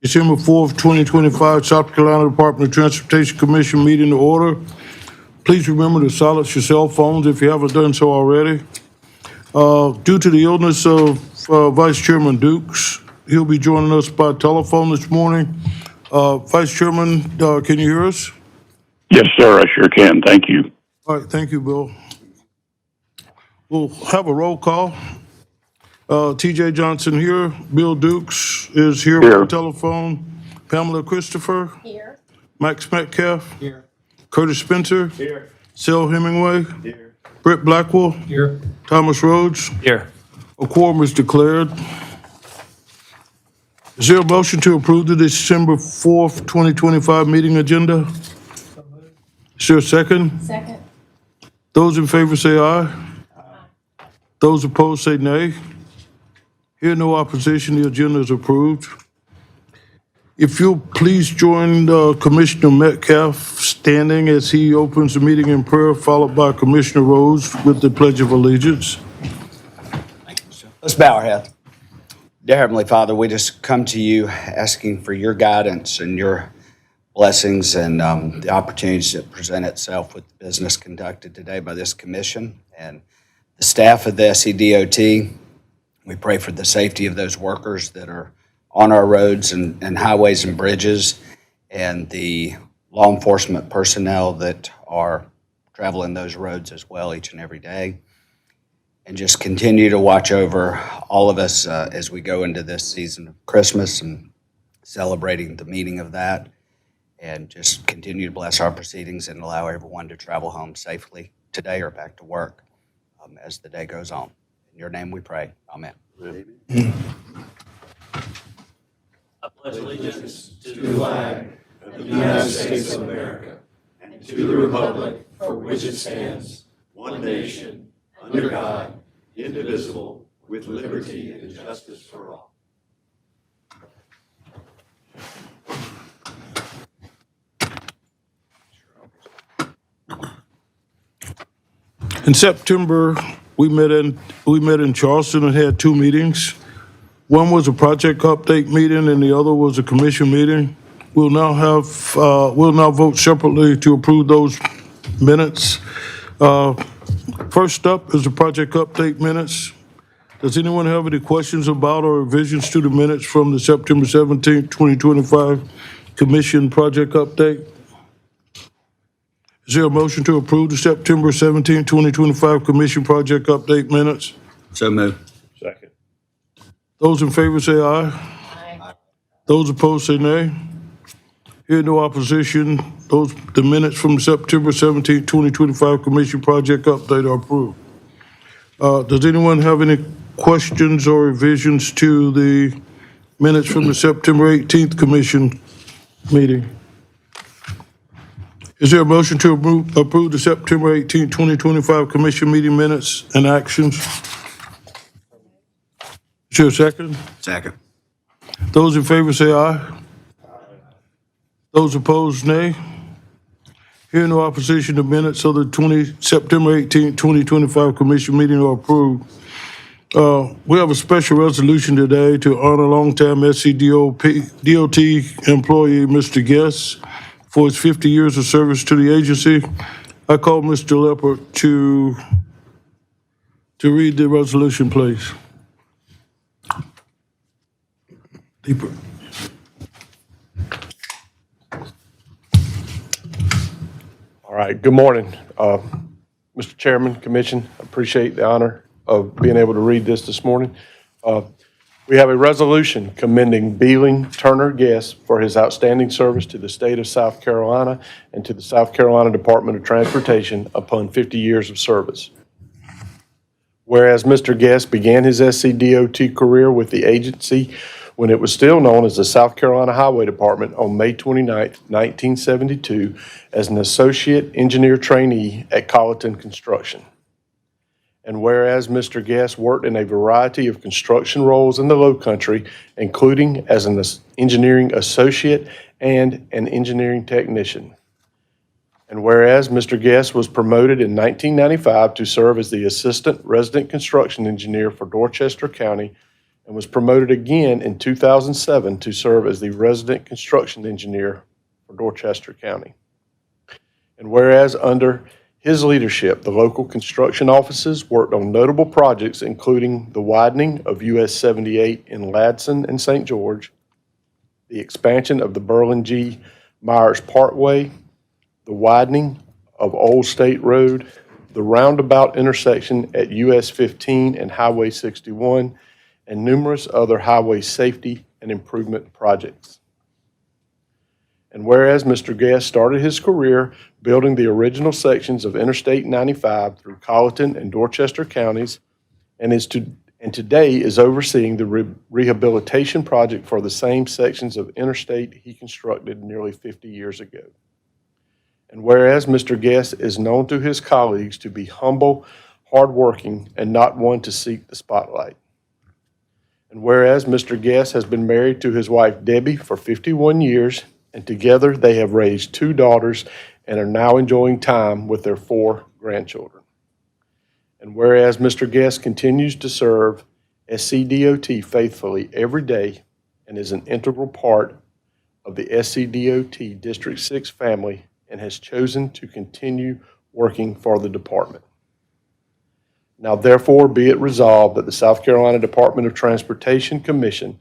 December 4th, 2025, South Carolina Department of Transportation Commission meeting to order. Please remember to silence your cell phones if you haven't done so already. Due to the illness of Vice Chairman Dukes, he'll be joining us by telephone this morning. Vice Chairman, can you hear us? Yes, sir, I sure can. Thank you. All right, thank you, Bill. We'll have a roll call. TJ Johnson here. Bill Dukes is here by telephone. Pamela Christopher. Here. Max Metcalf. Here. Curtis Spencer. Here. Sel Hemingway. Here. Brett Blackwell. Here. Thomas Rhodes. Here. A quorum is declared. Is there a motion to approve the December 4th, 2025 meeting agenda? Is there a second? Second. Those in favor say aye. Those opposed say nay. Hear no opposition, the agenda is approved. If you'll please join Commissioner Metcalf standing as he opens the meeting in prayer, followed by Commissioner Rhodes with the Pledge of Allegiance. Let's bow our head. Dear Heavenly Father, we just come to you asking for your guidance and your blessings and the opportunities that present itself with the business conducted today by this commission and the staff of the SCDOT. We pray for the safety of those workers that are on our roads and highways and bridges, and the law enforcement personnel that are traveling those roads as well each and every day. And just continue to watch over all of us as we go into this season of Christmas and celebrating the meaning of that. And just continue to bless our proceedings and allow everyone to travel home safely today or back to work as the day goes on. In your name we pray. Amen. I pledge allegiance to the flag of the United States of America and to the republic for which it stands, one nation, under God, indivisible, with liberty and justice for all. In September, we met in Charleston and had two meetings. One was a project update meeting and the other was a commission meeting. We'll now vote separately to approve those minutes. First up is the project update minutes. Does anyone have any questions about or revisions to the minutes from the September 17th, 2025 commission project update? Is there a motion to approve the September 17th, 2025 commission project update minutes? So moved. Second. Those in favor say aye. Aye. Those opposed say nay. Hear no opposition. The minutes from September 17th, 2025 commission project update are approved. Does anyone have any questions or revisions to the minutes from the September 18th commission meeting? Is there a motion to approve the September 18th, 2025 commission meeting minutes and actions? Is there a second? Second. Those in favor say aye. Those opposed, nay. Hearing no opposition, the minutes of the September 18th, 2025 commission meeting are approved. We have a special resolution today to honor longtime SCDOT employee, Mr. Guest, for his 50 years of service to the agency. I call Mr. Leppert to read the resolution, please. Deeper. All right, good morning. Mr. Chairman, Commission, appreciate the honor of being able to read this morning. We have a resolution commending Beeling Turner Guest for his outstanding service to the state of South Carolina and to the South Carolina Department of Transportation upon 50 years of service. Whereas Mr. Guest began his SCDOT career with the agency when it was still known as the South Carolina Highway Department on May 29, 1972, as an associate engineer trainee at Colleton Construction. And whereas Mr. Guest worked in a variety of construction roles in the Lowcountry, including as an engineering associate and an engineering technician. And whereas Mr. Guest was promoted in 1995 to serve as the assistant resident construction engineer for Dorchester County and was promoted again in 2007 to serve as the resident construction engineer for Dorchester County. And whereas under his leadership, the local construction offices worked on notable projects, including the widening of US 78 in Ladson and St. George, the expansion of the Berlin G. Myers Parkway, the widening of Old State Road, the roundabout intersection at US 15 and Highway 61, and numerous other highway safety and improvement projects. And whereas Mr. Guest started his career building the original sections of Interstate 95 through Colleton and Dorchester counties, and today is overseeing the rehabilitation project for the same sections of interstate he constructed nearly 50 years ago. And whereas Mr. Guest is known to his colleagues to be humble, hardworking, and not one to seek the spotlight. And whereas Mr. Guest has been married to his wife Debbie for 51 years, and together they have raised 2 daughters and are now enjoying time with their 4 grandchildren. And whereas Mr. Guest continues to serve SCDOT faithfully every day and is an integral part of the SCDOT District 6 family and has chosen to continue working for the department. Now therefore be it resolved that the South Carolina Department of Transportation Commission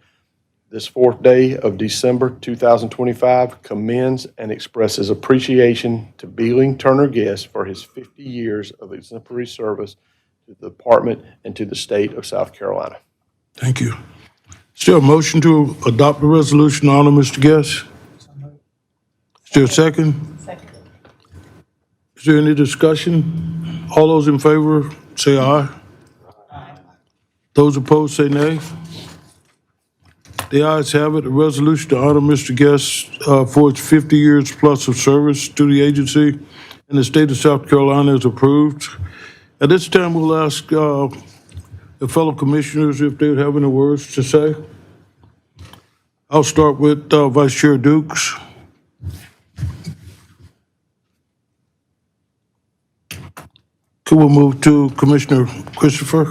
this 4th day of December 2025 commends and expresses appreciation to Beeling Turner Guest for his 50 years of exemplary service to the department and to the state of South Carolina. Thank you. Is there a motion to adopt the resolution to honor Mr. Guest? Is there a second? Second. Is there any discussion? All those in favor, say aye. Aye. Those opposed, say nay. The ayes have it. The resolution to honor Mr. Guest for its 50 years plus of service to the agency in the state of South Carolina is approved. At this time, we'll ask the fellow commissioners if they would have any words to say. I'll start with Vice Chair Dukes. Could we move to Commissioner Christopher?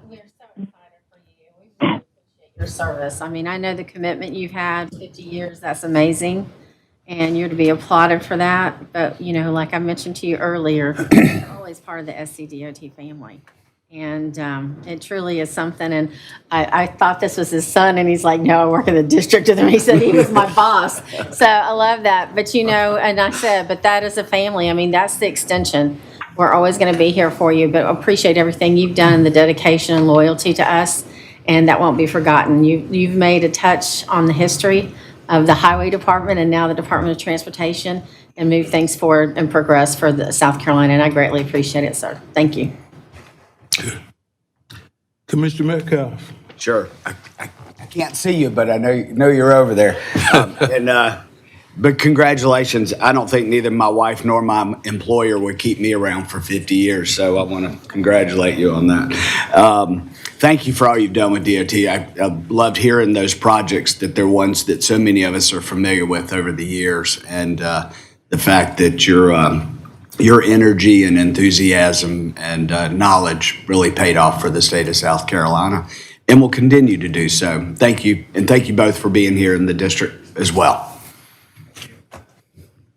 We are so excited for you. We really appreciate your service. I mean, I know the commitment you've had, 50 years, that's amazing. And you're to be applauded for that. But, you know, like I mentioned to you earlier, you're always part of the SCDOT family. And it truly is something. And I thought this was his son, and he's like, no, I work in the district with him. He said he was my boss. So I love that. But, you know, and I said, but that is a family. I mean, that's the extension. We're always going to be here for you, but appreciate everything you've done, the dedication and loyalty to us, and that won't be forgotten. You've made a touch on the history of the Highway Department and now the Department of Transportation, and move things forward and progress for the South Carolina, and I greatly appreciate it, sir. Thank you. Commissioner Metcalf. Sure. I can't see you, but I know you're over there. But congratulations. I don't think neither my wife nor my employer would keep me around for 50 years, so I want to congratulate you on that. Thank you for all you've done with DOT. I loved hearing those projects, that they're ones that so many of us are familiar with over the years, and the fact that your energy and enthusiasm and knowledge really paid off for the state of South Carolina and will continue to do so. Thank you, and thank you both for being here in the district as well.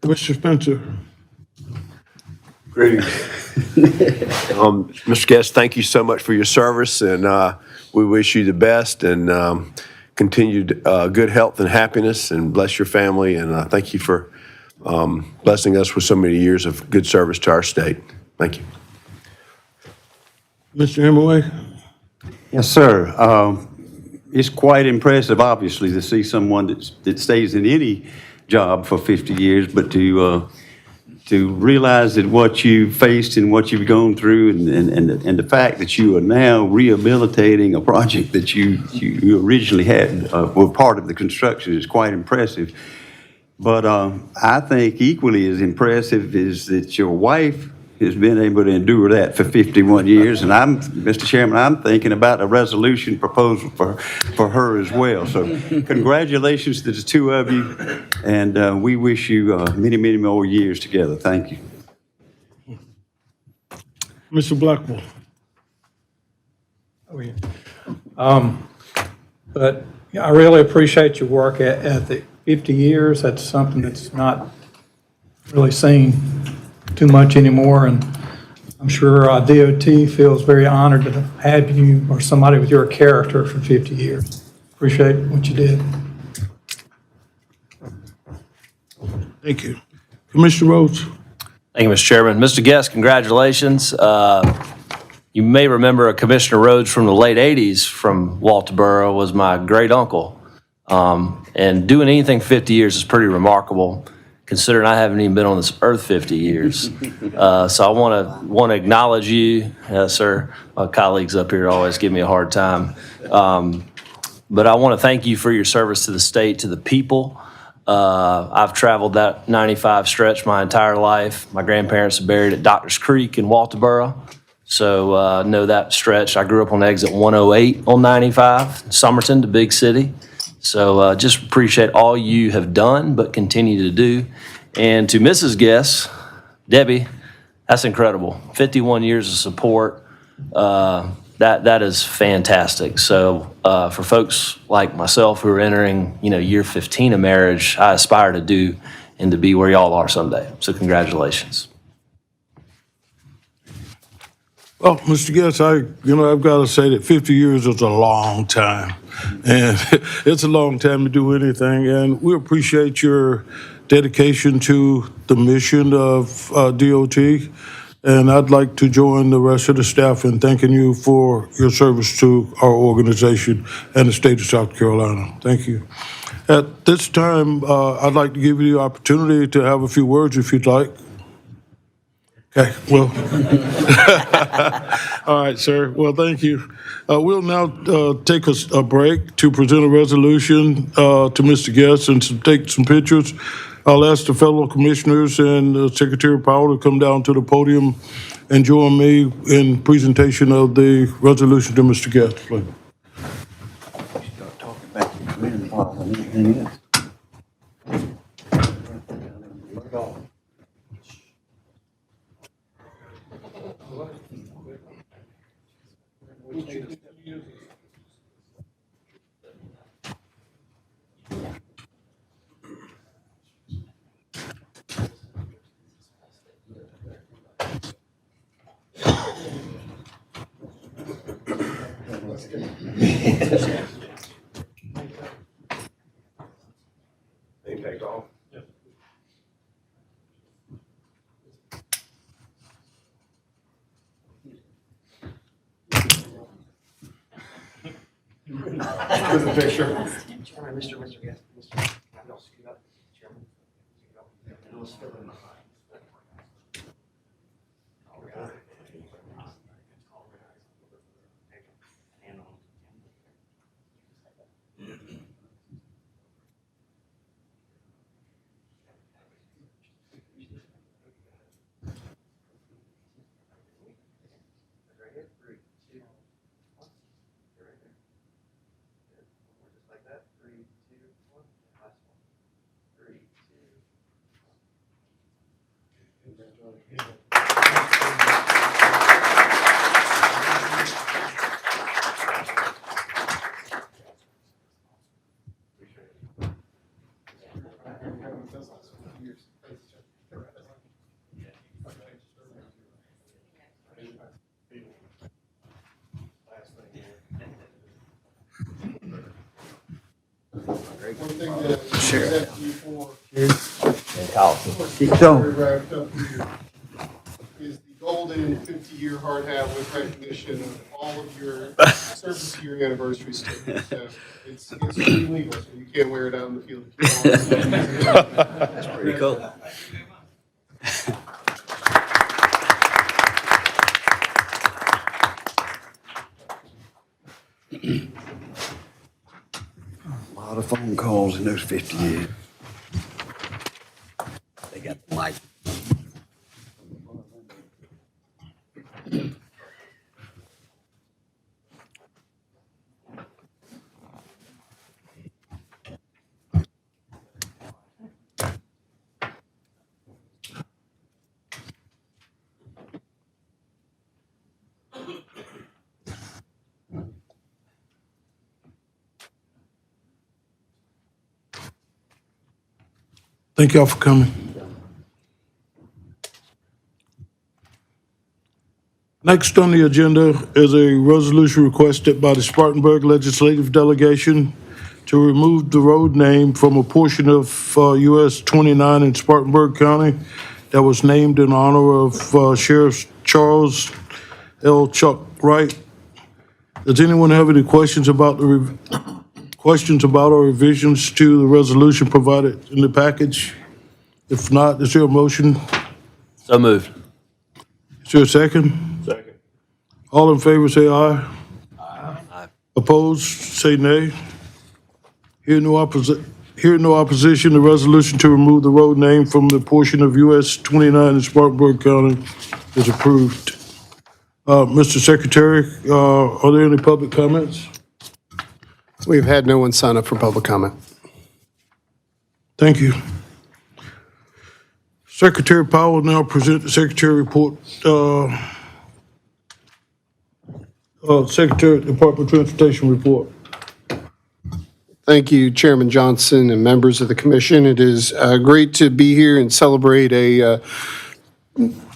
Mr. Spencer. Greetings. Mr. Guest, thank you so much for your service, and we wish you the best and continued good health and happiness, and bless your family, and thank you for blessing us with so many years of good service to our state. Thank you. Mr. Hemingway. Yes, sir. It's quite impressive, obviously, to see someone that stays in any job for 50 years, but to realize that what you faced and what you've gone through, and the fact that you are now rehabilitating a project that you originally had, were part of the construction, is quite impressive. But I think equally as impressive is that your wife has been able to endure that for 51 years. And Mr. Chairman, I'm thinking about a resolution proposal for her as well. So congratulations to the two of you, and we wish you many, many more years together. Thank you. Mr. Blackwell. But yeah, I really appreciate your work ethic. 50 years, that's something that's not really seen too much anymore, and I'm sure DOT feels very honored to have you or somebody with your character for 50 years. Appreciate what you did. Thank you. Commissioner Rhodes? Thank you, Mr. Chairman. Mr. Guest, congratulations. You may remember Commissioner Rhodes from the late 80s from Walterboro was my great uncle. And doing anything 50 years is pretty remarkable, considering I haven't even been on this earth 50 years. So I want to acknowledge you, sir. My colleagues up here always give me a hard time. But I want to thank you for your service to the state, to the people. I've traveled that 95 stretch my entire life. My grandparents are buried at Doctors Creek in Walterboro, so know that stretch. I grew up on exit 108 on 95, Somerton, the big city. So just appreciate all you have done, but continue to do. And to Mrs. Guest, Debbie, that's incredible. 51 years of support. That is fantastic. So for folks like myself who are entering, year 15 of marriage, I aspire to do and to be where y'all are someday. So congratulations. Well, Mr. Guest, I've got to say that 50 years is a long time. And it's a long time to do anything. And we appreciate your dedication to the mission of DOT. And I'd like to join the rest of the staff in thanking you for your service to our organization and the state of South Carolina. Thank you. At this time, I'd like to give you the opportunity to have a few words if you'd like. Okay, well, all right, sir. Well, thank you. We'll now take a break to present a resolution to Mr. Guest and take some pictures. I'll ask the fellow commissioners and Secretary Powell to come down to the podium and join me in presentation of the resolution to Mr. Guest, please. Start talking about your grandfather and anything else. Keep going. Wrapped up here is the golden 50-year hard hat with recognition of all of your service to your anniversary stickers. So it's pretty legal, so you can't wear it out in the field if you want. That's pretty cool. A lot of phone calls in those 50 years. They got the mic. Thank y'all for coming. Next on the agenda is a resolution requested by the Spartanburg Legislative Delegation to remove the road name from a portion of US 29 in Spartanburg County that was named in honor of Sheriff Charles L. Chuck Wright. Does anyone have any questions about or revisions to the resolution provided in the package? If not, is there a motion? So moved. Is there a second? Second. All in favor, say aye. Aye. Opposed, say nay. Hearing no opposition, the resolution to remove the road name from the portion of US 29 in Spartanburg County is approved. Mr. Secretary, are there any public comments? We've had no one sign up for public comment. Thank you. Secretary Powell will now present the Secretary report. Secretary, Department of Transportation report. Thank you, Chairman Johnson and members of the commission. It is great to be here and celebrate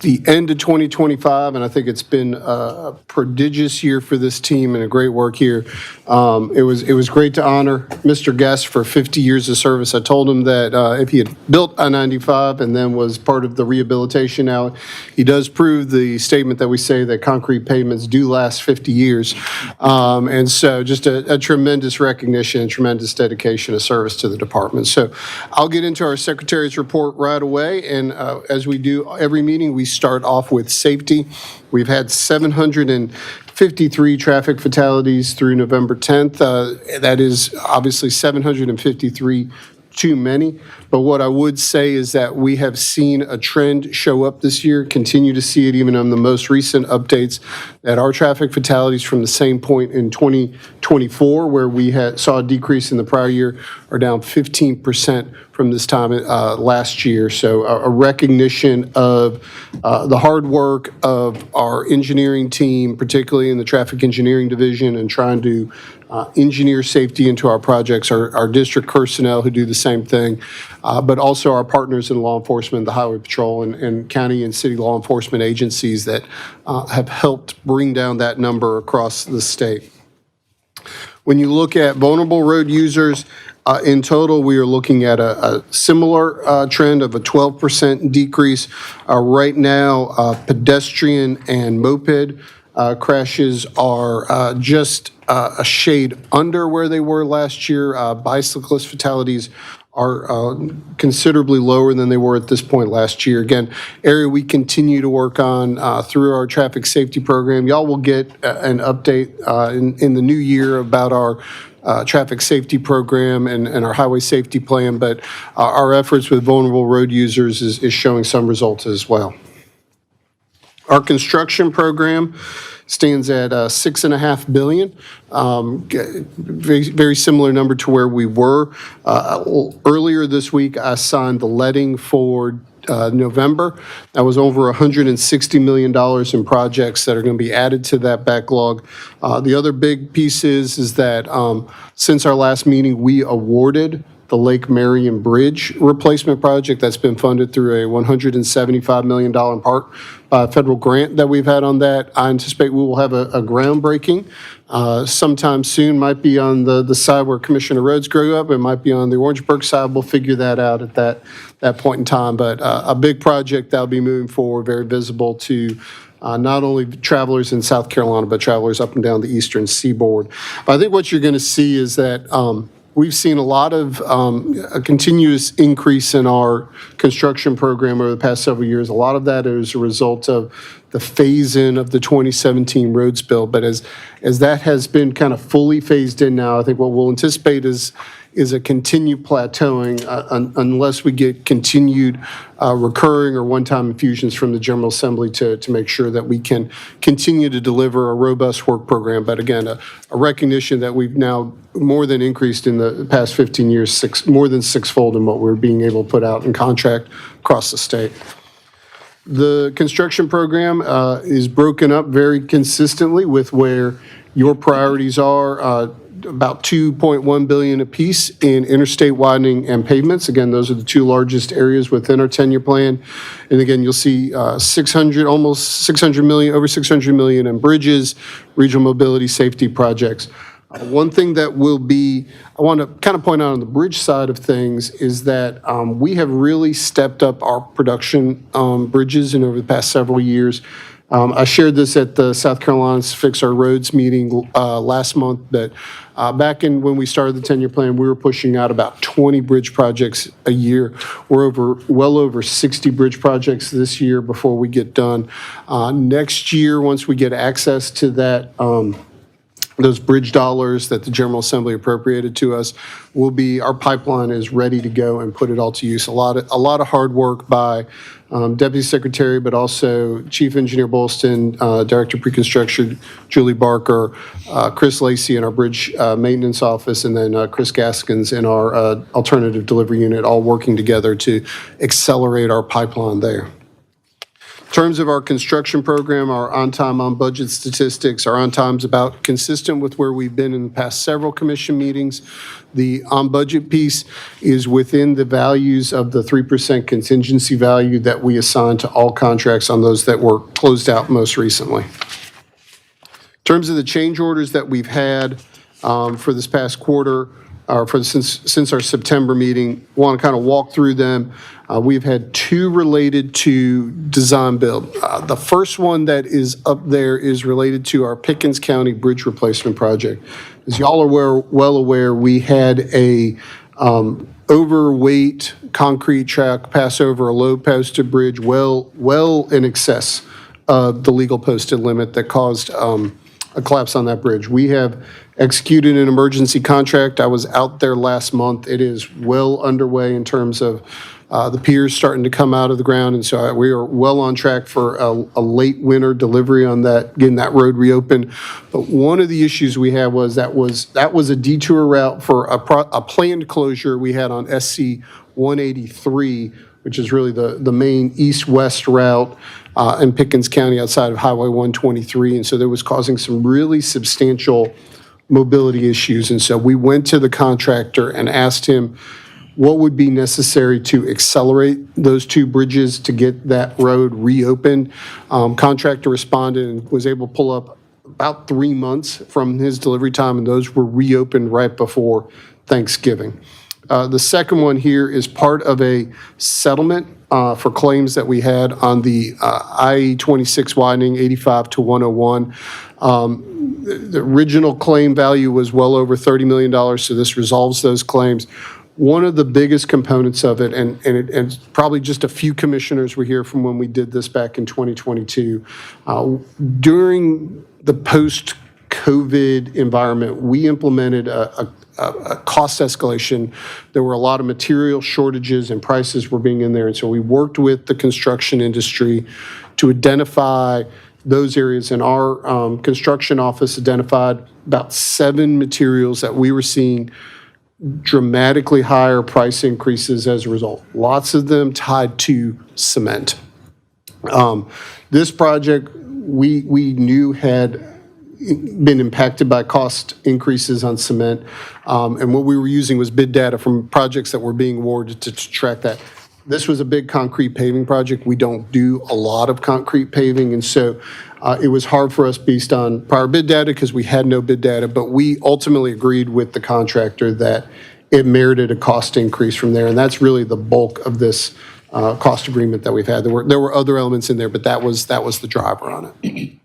the end of 2025, and I think it's been a prodigious year for this team and a great work here. It was great to honor Mr. Guest for 50 years of service. I told him that if he had built I-95 and then was part of the rehabilitation now, he does prove the statement that we say that concrete pavements do last 50 years. And so just a tremendous recognition and tremendous dedication of service to the department. So I'll get into our Secretary's report right away, and as we do every meeting, we start off with safety. We've had 753 traffic fatalities through November 10th. That is obviously 753 too many. But what I would say is that we have seen a trend show up this year, continue to see it even on the most recent updates, that our traffic fatalities from the same point in 2024, where we saw a decrease in the prior year, are down 15% from this time last year. So a recognition of the hard work of our engineering team, particularly in the traffic engineering division, and trying to engineer safety into our projects, our district personnel who do the same thing, but also our partners in law enforcement, the Highway Patrol, and county and city law enforcement agencies that have helped bring down that number across the state. When you look at vulnerable road users, in total, we are looking at a similar trend of a 12% decrease. Right now, pedestrian and moped crashes are just a shade under where they were last year. Bicyclist fatalities are considerably lower than they were at this point last year. Again, area we continue to work on through our traffic safety program. Y'all will get an update in the new year about our traffic safety program and our highway safety plan, but our efforts with vulnerable road users is showing some results as well. Our construction program stands at $6.5 billion. Very similar number to where we were. Earlier this week, I signed the letting for November. That was over $160 million in projects that are going to be added to that backlog. The other big piece is that since our last meeting, we awarded the Lake Marion Bridge replacement project that's been funded through a $175 million part federal grant that we've had on that. I anticipate we will have a groundbreaking sometime soon. Might be on the side where Commissioner Rhodes grew up. It might be on the Orangeburg side. We'll figure that out at that point in time. But a big project that'll be moving forward, very visible to not only travelers in South Carolina, but travelers up and down the eastern seaboard. But I think what you're going to see is that we've seen a lot of a continuous increase in our construction program over the past several years. A lot of that is a result of the phase-in of the 2017 roads bill. But as that has been kind of fully phased in now, I think what we'll anticipate is a continued plateauing unless we get continued recurring or one-time infusions from the General Assembly to make sure that we can continue to deliver a robust work program. But again, a recognition that we've now more than increased in the past 15 years, more than sixfold in what we're being able to put out in contract across the state. The construction program is broken up very consistently with where your priorities are. about $2.1 billion apiece in interstate widening and pavements. Again, those are the two largest areas within our 10-year plan. And again, you'll see almost $600 million, over $600 million in bridges, regional mobility, safety projects. One thing that will be, I want to kind of point out on the bridge side of things is that we have really stepped up our production bridges in over the past several years. I shared this at the South Carolina's Fix Our Roads meeting last month, that back when we started the 10-year plan, we were pushing out about 20 bridge projects a year. We're well over 60 bridge projects this year before we get done. Next year, once we get access to that, those bridge dollars that the General Assembly appropriated to us, our pipeline is ready to go and put it all to use. A lot of hard work by Deputy Secretary, but also Chief Engineer Bolston, Director of Pre-Construction Julie Barker, Chris Lacey in our Bridge Maintenance Office, and then Chris Gaskins in our Alternative Delivery Unit, all working together to accelerate our pipeline there. In terms of our construction program, our on-time, on-budget statistics, our on-time's about consistent with where we've been in the past several commission meetings. The on-budget piece is within the values of the 3% contingency value that we assign to all contracts on those that were closed out most recently. In terms of the change orders that we've had for this past quarter, since our September meeting, want to kind of walk through them. We've had two related to design build. The first one that is up there is related to our Pickens County Bridge Replacement Project. As y'all are well aware, we had a overweight concrete track pass over a low posted bridge well in excess of the legal posted limit that caused a collapse on that bridge. We have executed an emergency contract. I was out there last month. It is well underway in terms of the piers starting to come out of the ground, and so we are well on track for a late winter delivery on that, getting that road reopened. But one of the issues we had was that was a detour route for a planned closure we had on SC 183, which is really the main east-west route in Pickens County outside of Highway 123, and so that was causing some really substantial mobility issues. And so we went to the contractor and asked him what would be necessary to accelerate those two bridges to get that road reopened. Contractor responded and was able to pull up about 3 months from his delivery time, and those were reopened right before Thanksgiving. The second one here is part of a settlement for claims that we had on the IE-26 widening 85 to 101. The original claim value was well over $30 million, so this resolves those claims. One of the biggest components of it, and probably just a few commissioners were here from when we did this back in 2022, during the post-COVID environment, we implemented a cost escalation. There were a lot of material shortages and prices were being in there, and so we worked with the construction industry to identify those areas, and our construction office identified about 7 materials that we were seeing dramatically higher price increases as a result. Lots of them tied to cement. This project we knew had been impacted by cost increases on cement, and what we were using was bid data from projects that were being awarded to track that. This was a big concrete paving project. We don't do a lot of concrete paving, and so it was hard for us based on prior bid data because we had no bid data, but we ultimately agreed with the contractor that it merited a cost increase from there, and that's really the bulk of this cost agreement that we've had. There were other elements in there, but that was the driver on it.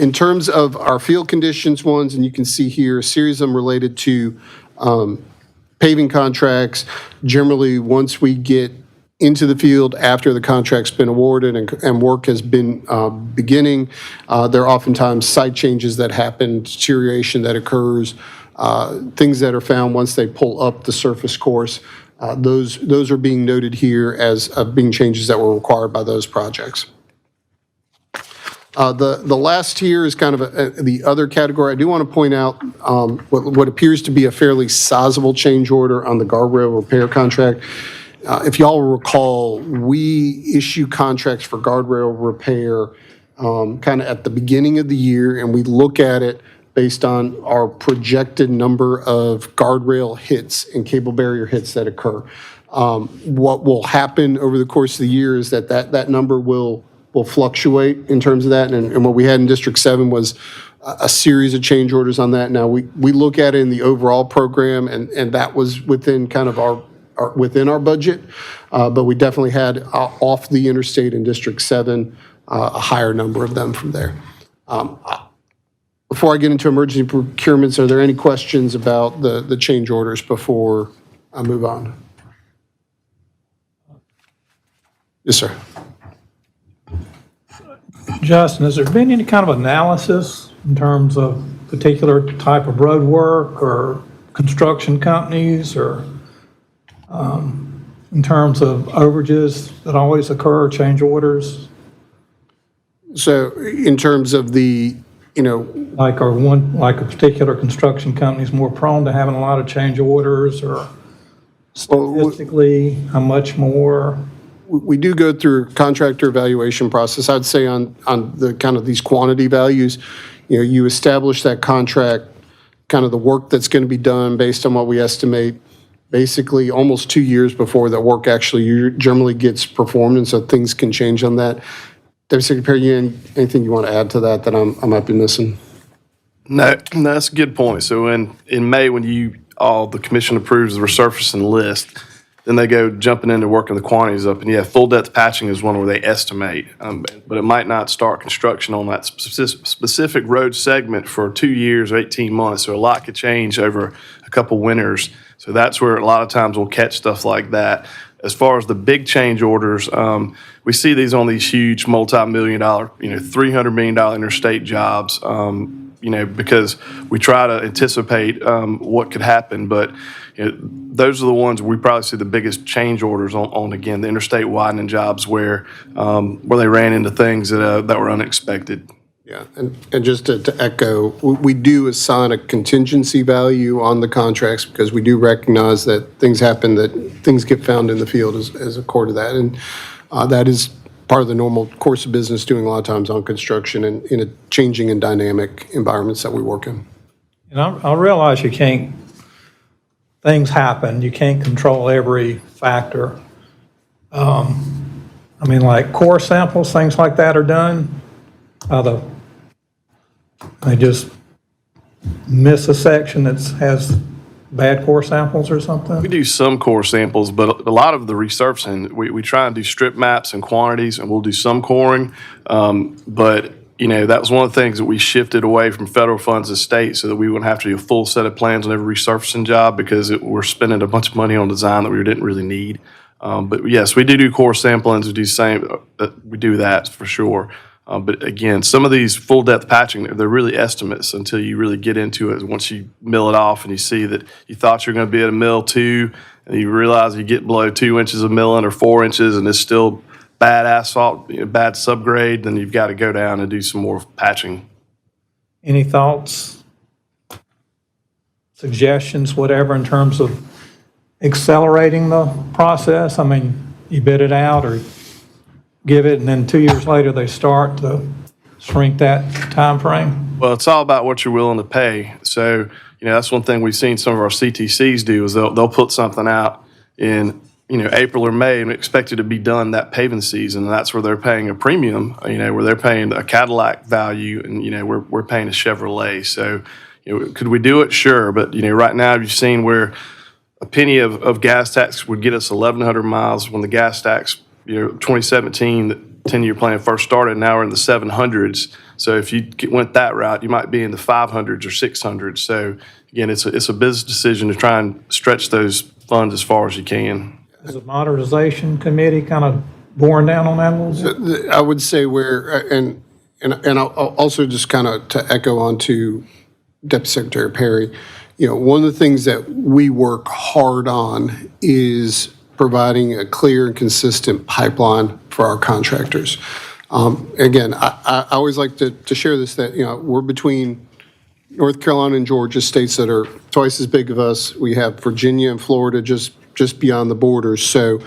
In terms of our field conditions ones, and you can see here a series of them related to paving contracts. Generally, once we get into the field after the contract's been awarded and work has been beginning, there are oftentimes site changes that happen, deterioration that occurs, things that are found once they pull up the surface course. Those are being noted here as being changes that were required by those projects. The last here is kind of the other category. I do want to point out what appears to be a fairly sizable change order on the guardrail repair contract. If y'all recall, we issue contracts for guardrail repair kind of at the beginning of the year, and we look at it based on our projected number of guardrail hits and cable barrier hits that occur. What will happen over the course of the year is that number will fluctuate in terms of that. And what we had in District 7 was a series of change orders on that. Now, we look at it in the overall program, and that was within kind of within our budget. But we definitely had off the interstate in District 7, a higher number of them from there. Before I get into emergency procurements, are there any questions about the change orders before I move on? Yes, sir. Justin, has there been any kind of analysis in terms of particular type of road work or construction companies or in terms of overages that always occur, change orders? So in terms of the, Like a particular construction company is more prone to having a lot of change orders, or statistically, how much more? we do go through a contractor evaluation process. I'd say on the kind of these quantity values, you establish that contract, kind of the work that's going to be done based on what we estimate, basically almost 2 years before that work actually generally gets performed, and so things can change on that. Deputy Secretary, anything you want to add to that I might be missing? No, that's a good point. So in May, when the commission approves the resurfacing list, then they go jumping into working the quantities up. And yeah, full depth patching is one where they estimate, but it might not start construction on that specific road segment for 2 years or 18 months. So a lot could change over a couple winters. So that's where a lot of times we'll catch stuff like that. As far as the big change orders, we see these on these huge multi-million-dollar, $300 million interstate jobs, because we try to anticipate what could happen. But those are the ones we probably see the biggest change orders on again, the interstate widening jobs where they ran into things that were unexpected. Yeah, and just to echo, we do assign a contingency value on the contracts because we do recognize that things happen, that things get found in the field as a core to that. And that is part of the normal course of business doing a lot of times on construction and in a changing and dynamic environments that we work in. And I realize things happen, you can't control every factor. Like core samples, things like that are done. They just miss a section that has bad core samples or something? We do some core samples, but a lot of the resurfacing, we try and do strip maps and quantities, and we'll do some coring. But that was one of the things that we shifted away from federal funds to state so that we wouldn't have to do a full set of plans on every resurfacing job because we're spending a bunch of money on design that we didn't really need. But yes, we do core samplings. We do that for sure. But again, some of these full depth patching, they're really estimates until you really get into it. Once you mill it off and you see that you thought you're going to be at a mill 2, and you realize you get below 2 inches of milling or 4 inches, and it's still bad asphalt, bad subgrade, then you've got to go down and do some more patching. Any thoughts, suggestions, whatever, in terms of accelerating the process? You bid it out or give it, and then 2 years later, they start to shrink that time frame? Well, it's all about what you're willing to pay. So, that's one thing we've seen some of our CTCs do is they'll put something out in, April or May and expect it to be done that paving season. And that's where they're paying a premium, where they're paying a Cadillac value and, we're paying a Chevrolet. So, could we do it? Sure. But, right now you've seen where a penny of gas tax would get us 1,100 miles when the gas tax 2017, the 10-year plan first started, now we're in the 700s. So if you went that route, you might be in the 500s or 600s. So again, it's a business decision to try and stretch those funds as far as you can. Is the modernization committee kind of boring down on that a little bit? I would say and I'll also just kind of to echo on to Deputy Secretary Perry, one of the things that we work hard on is providing a clear and consistent pipeline for our contractors. Again, I always like to share this, that, we're between North Carolina and Georgia, states that are twice as big of us. We have Virginia and Florida just beyond the borders. So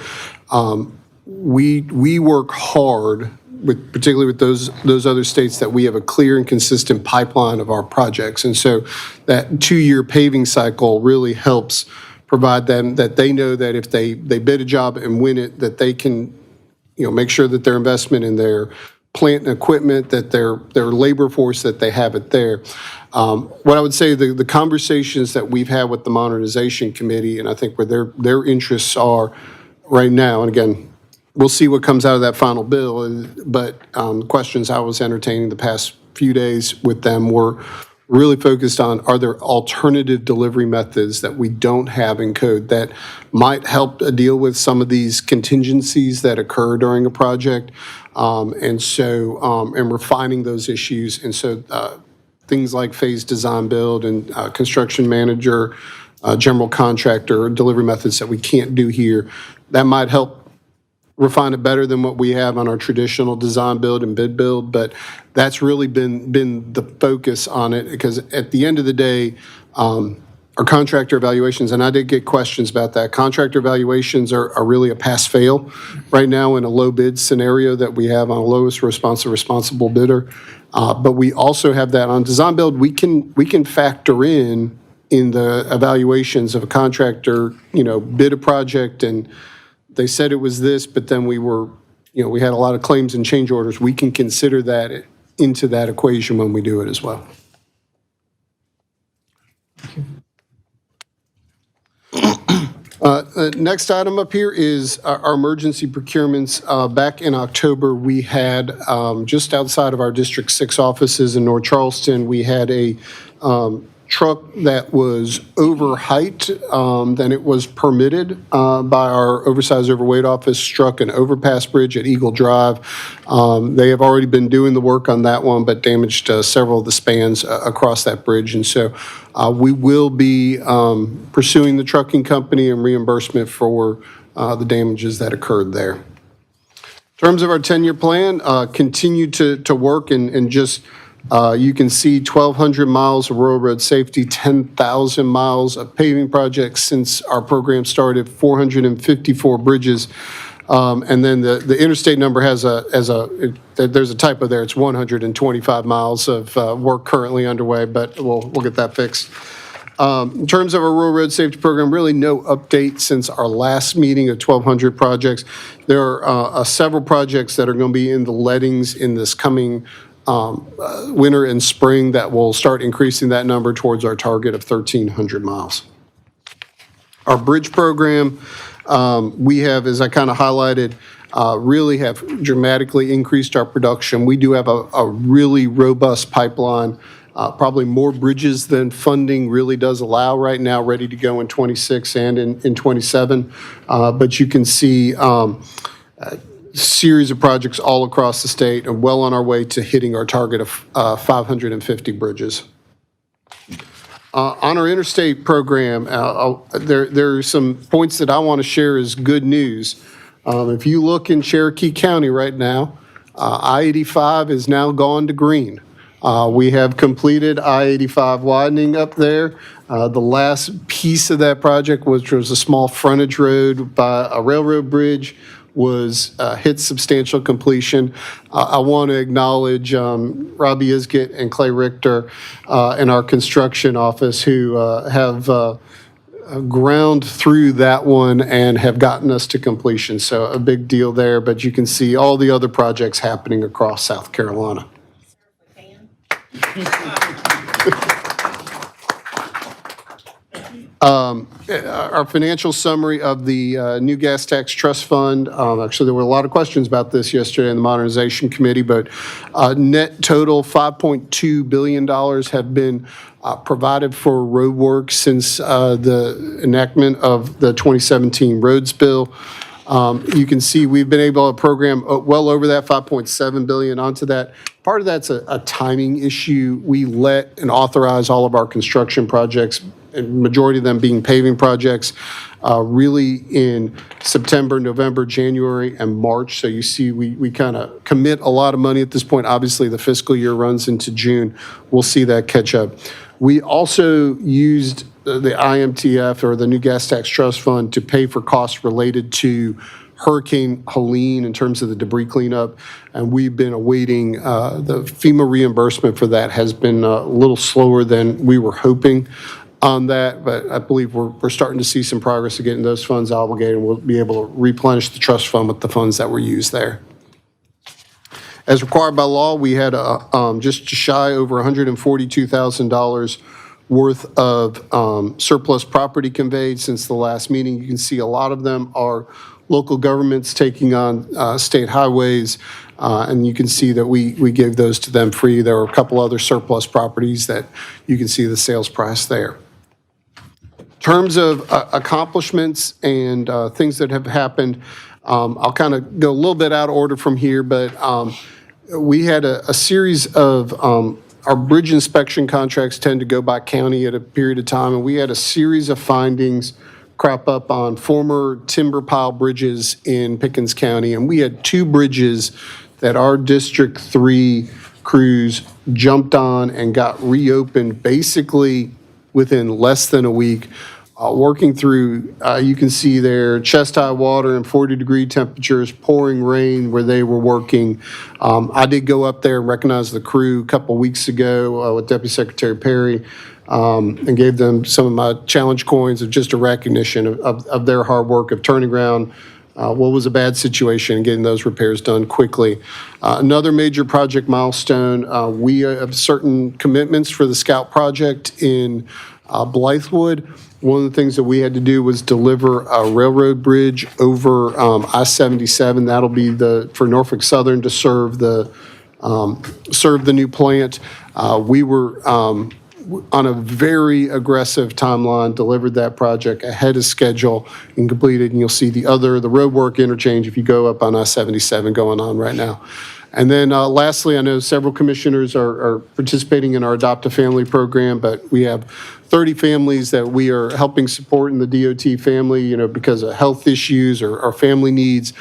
we work hard particularly with those other states, that we have a clear and consistent pipeline of our projects. And so that 2-year paving cycle really helps provide them, that they know that if they bid a job and win it, that they can, make sure that their investment in their plant and equipment, that their labor force, that they have it there. What I would say, the conversations that we've had with the Modernization Committee, and I think where their interests are right now, and again, we'll see what comes out of that final bill, but questions I was entertaining the past few days with them were really focused on, are there alternative delivery methods that we don't have in code that might help deal with some of these contingencies that occur during a project? And refining those issues. And so things like phase design build and construction manager, general contractor, delivery methods that we can't do here, that might help refine it better than what we have on our traditional design build and bid build. But that's really been the focus on it, because at the end of the day, our contractor evaluations, and I did get questions about that, contractor evaluations are really a pass-fail right now in a low bid scenario that we have on a lowest responsible bidder. But we also have that on design build. We can factor in the evaluations of a contractor, bid a project and they said it was this, but then we had a lot of claims and change orders. We can consider that into that equation when we do it as well. Next item up here is our emergency procurements. Back in October, we had, just outside of our District 6 offices in North Charleston, we had a truck that was over height than it was permitted by our oversized overweight office, struck an overpass bridge at Eagle Drive. They have already been doing the work on that one, but damaged several of the spans across that bridge. And so we will be pursuing the trucking company and reimbursement for the damages that occurred there. In terms of our 10-year plan, continue to work and just you can see 1,200 miles of rural road safety, 10,000 miles of paving projects since our program started, 454 bridges. And then the interstate number there's a typo there. It's 125 miles of work currently underway, but we'll get that fixed. In terms of our rural road safety program, really no update since our last meeting of 1,200 projects. There are several projects that are going to be in the lettings in this coming winter and spring that will start increasing that number towards our target of 1,300 miles. Our bridge program, we have, as I kind of highlighted, really have dramatically increased our production. We do have a really robust pipeline, probably more bridges than funding really does allow right now, ready to go in 26 and in 27. But you can see series of projects all across the state and well on our way to hitting our target of 550 bridges. On our interstate program, there are some points that I want to share as good news. If you look in Cherokee County right now, I-85 is now gone to green. We have completed I-85 widening up there. The last piece of that project, which was a small frontage road by a railroad bridge, was hit substantial completion. I want to acknowledge Robbie Isgett and Clay Richter in our construction office who have ground through that one and have gotten us to completion. So a big deal there, but you can see all the other projects happening across South Carolina. Our financial summary of the new gas tax trust fund. Actually, there were a lot of questions about this yesterday in the Modernization Committee, but net total $5.2 billion have been provided for road work since the enactment of the 2017 roads bill. You can see we've been able to program well over that $5.7 billion onto that. Part of that's a timing issue. We let and authorize all of our construction projects, and majority of them being paving projects, really in September, November, January, and March. So you see we kind of commit a lot of money at this point. Obviously, the fiscal year runs into June. We'll see that catch up. We also used the IMTF, or the New Gas Tax Trust Fund, to pay for costs related to Hurricane Helene in terms of the debris cleanup, and we've been awaiting, the FEMA reimbursement for that has been a little slower than we were hoping on that, but I believe we're starting to see some progress of getting those funds obligated, and we'll be able to replenish the trust fund with the funds that were used there. As required by law, we had just shy over $142,000 worth of surplus property conveyed since the last meeting. You can see a lot of them are local governments taking on state highways, and you can see that we gave those to them free. There are a couple other surplus properties that you can see the sales price there. In terms of accomplishments and things that have happened, I'll kind of go a little bit out of order from here, but we had a series of our bridge inspection contracts tend to go by county at a period of time, and we had a series of findings crop up on former timber pile bridges in Pickens County, and we had 2 bridges that our District 3 crews jumped on and got reopened basically within less than a week. Working through, you can see there, chest-high water and 40-degree temperatures, pouring rain where they were working. I did go up there and recognize the crew a couple weeks ago with Deputy Secretary Perry, and gave them some of my challenge coins of just a recognition of their hard work of turning around what was a bad situation and getting those repairs done quickly. Another major project milestone, we have certain commitments for the Scout project in Blythewood. One of the things that we had to do was deliver a railroad bridge over I-77. That'll be for Norfolk Southern to serve the new plant. We were on a very aggressive timeline, delivered that project ahead of schedule and completed. And you'll see the roadwork interchange if you go up on I-77 going on right now. And then lastly, I know several commissioners are participating in our Adopt a Family program, but we have 30 families that we are helping support in the DOT family, because of health issues or family needs,